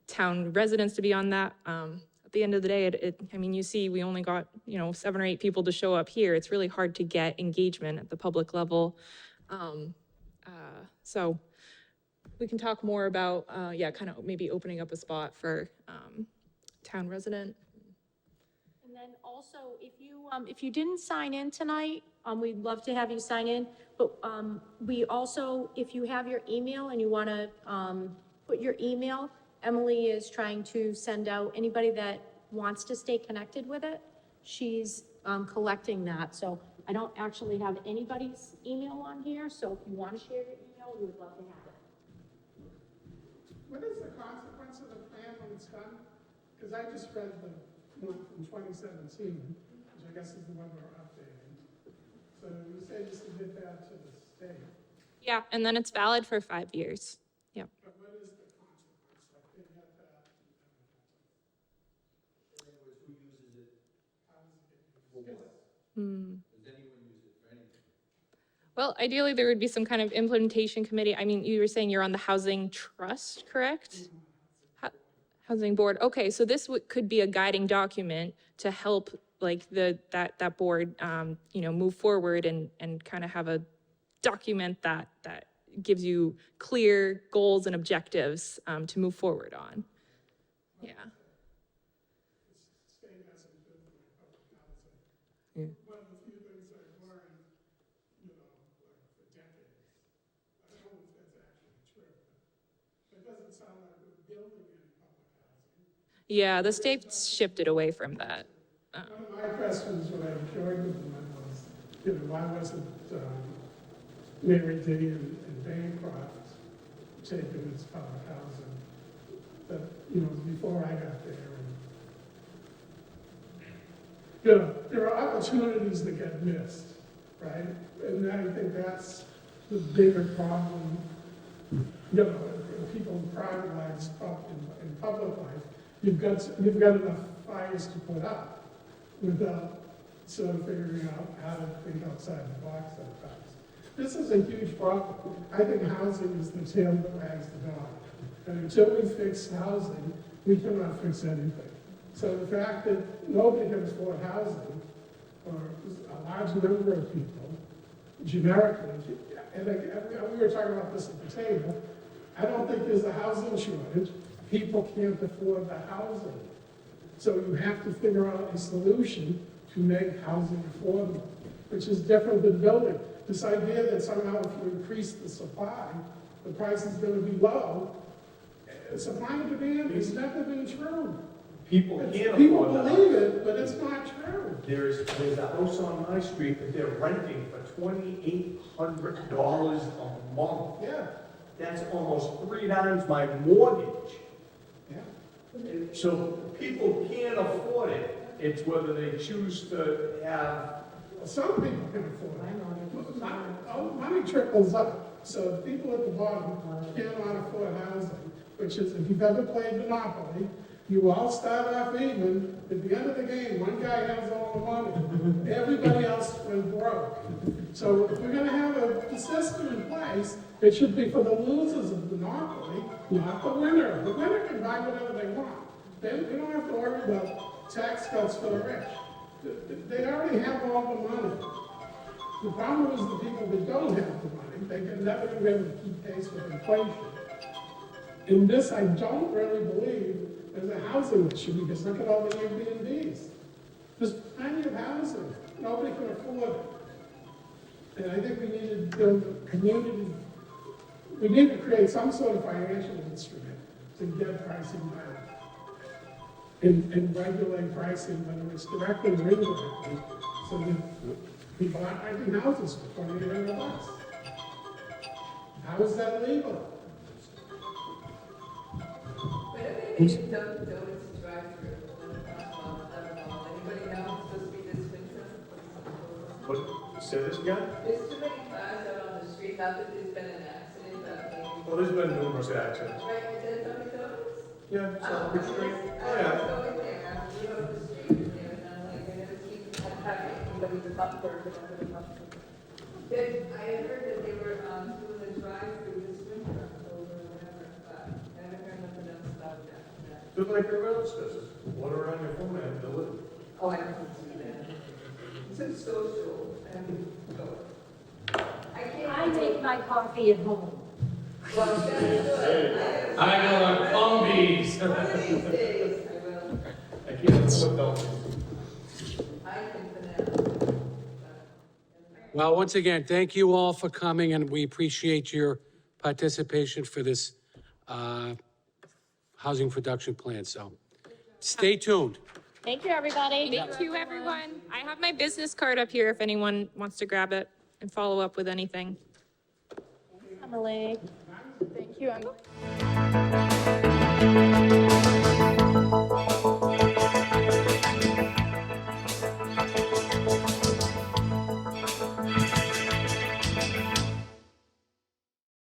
town residents to be on that. At the end of the day, I mean, you see, we only got, 7 or 8 people to show up here. It's really hard to get engagement at the public level. So we can talk more about, kind of maybe opening up a spot for town resident. And then also, if you didn't sign in tonight, we'd love to have you sign in. But we also, if you have your email and you want to put your email, Emily is trying to send out anybody that wants to stay connected with it. She's collecting that. So I don't actually have anybody's email on here. So if you want to share your email, we would love to have it. What is the consequence of the plan when it's done? Because I just read the one from 2017, which I guess is the one we're updating. So you say you submit that to the state, Yeah, and then it's valid for 5 years. Yep. but what is the consequence? Like they get that? Well, ideally, there would be some kind of implementation committee. I mean, you were saying you're on the housing trust, correct? Housing board. Okay, so this could be a guiding document to help like that board, move forward and kind of have a document that gives you clear goals and objectives to move forward on. Yeah. One of the few things I've learned, like for decades, I don't know if that's actually true, but it doesn't sound like we're building any public housing. Yeah, the state's shifted away from that. One of my questions when I joined with them was, why wasn't Mary D. and Bancroft taking this public housing? That, before I got there. There are opportunities that get missed, right? And I think that's the bigger problem, in people's private lives, in public life. You've got enough fires to put up without sort of figuring out how to think outside the box sometimes. This is a huge problem. I think housing is the tail that wags the dog. And until we fix housing, we cannot fix anything. So the fact that nobody can afford housing, or a large number of people, generically, and we were talking about this at the table, I don't think there's a housing shortage. People can't afford the housing. So you have to figure out a solution to make housing affordable, which is different than building. This idea that somehow if you increase the supply, the price is going to be low, supply and demand has never been true. People can't People afford the believe house. it, but it's not true. There's a house on my street that they're renting for $2,800 a month. Yeah, That's almost 3 times my mortgage. yeah. And so people can't afford it. It's whether they choose to have. Some people can afford it. Money trickles up. So the people at the bottom cannot afford housing, which is, if you've ever played Monopoly, you all start off even. At the end of the game, one guy has all the money. Everybody else went broke. So if we're going to have a system in place, it should be for the losers of Monopoly, not the winner. The winner can buy whatever they want. They don't have to worry about tax cuts for the rich. They already have all the money. The problem is the people that don't have the money, they can never be able to keep pace with inflation. In this, I don't really believe there's a housing issue, because look at all the Airbnbs. There's plenty of housing. Nobody can afford it. And I think we need to build a community. We need to create some sort of financial instrument to get pricing down. and regulate pricing, whether it's directly or indirectly, so that we bought 90 houses for $2,800. How is that legal? But if they didn't donuts drive-through, anybody know it's supposed to be this winter? What, say this again? There's too many cars out on the street, not that there's been an accident, but maybe. Well, there's been numerous accidents. Right, is that Dunkin' Donuts? Yeah, Southbridge Street. I was going there, I was up the street there, and I'm like, I never seen anybody with bumper, but under the bumper. Then I had heard that they were, doing a drive-through this winter, over whatever, but I haven't heard nothing else about that. Just like everyone else does, order on your phone and deliver. Oh, I didn't see that. It's so social, and so. I make my coffee at home. Well, that's good. I know our combies. One of these days, I will. I can't put those. I can for now. Well, once again, thank you all for coming, and we appreciate your participation for this housing production plan, so stay tuned. Thank you, everybody. Thank you, everyone. I have my business card up here if anyone wants to grab it and follow up with anything. Emily. Thank you, Emily.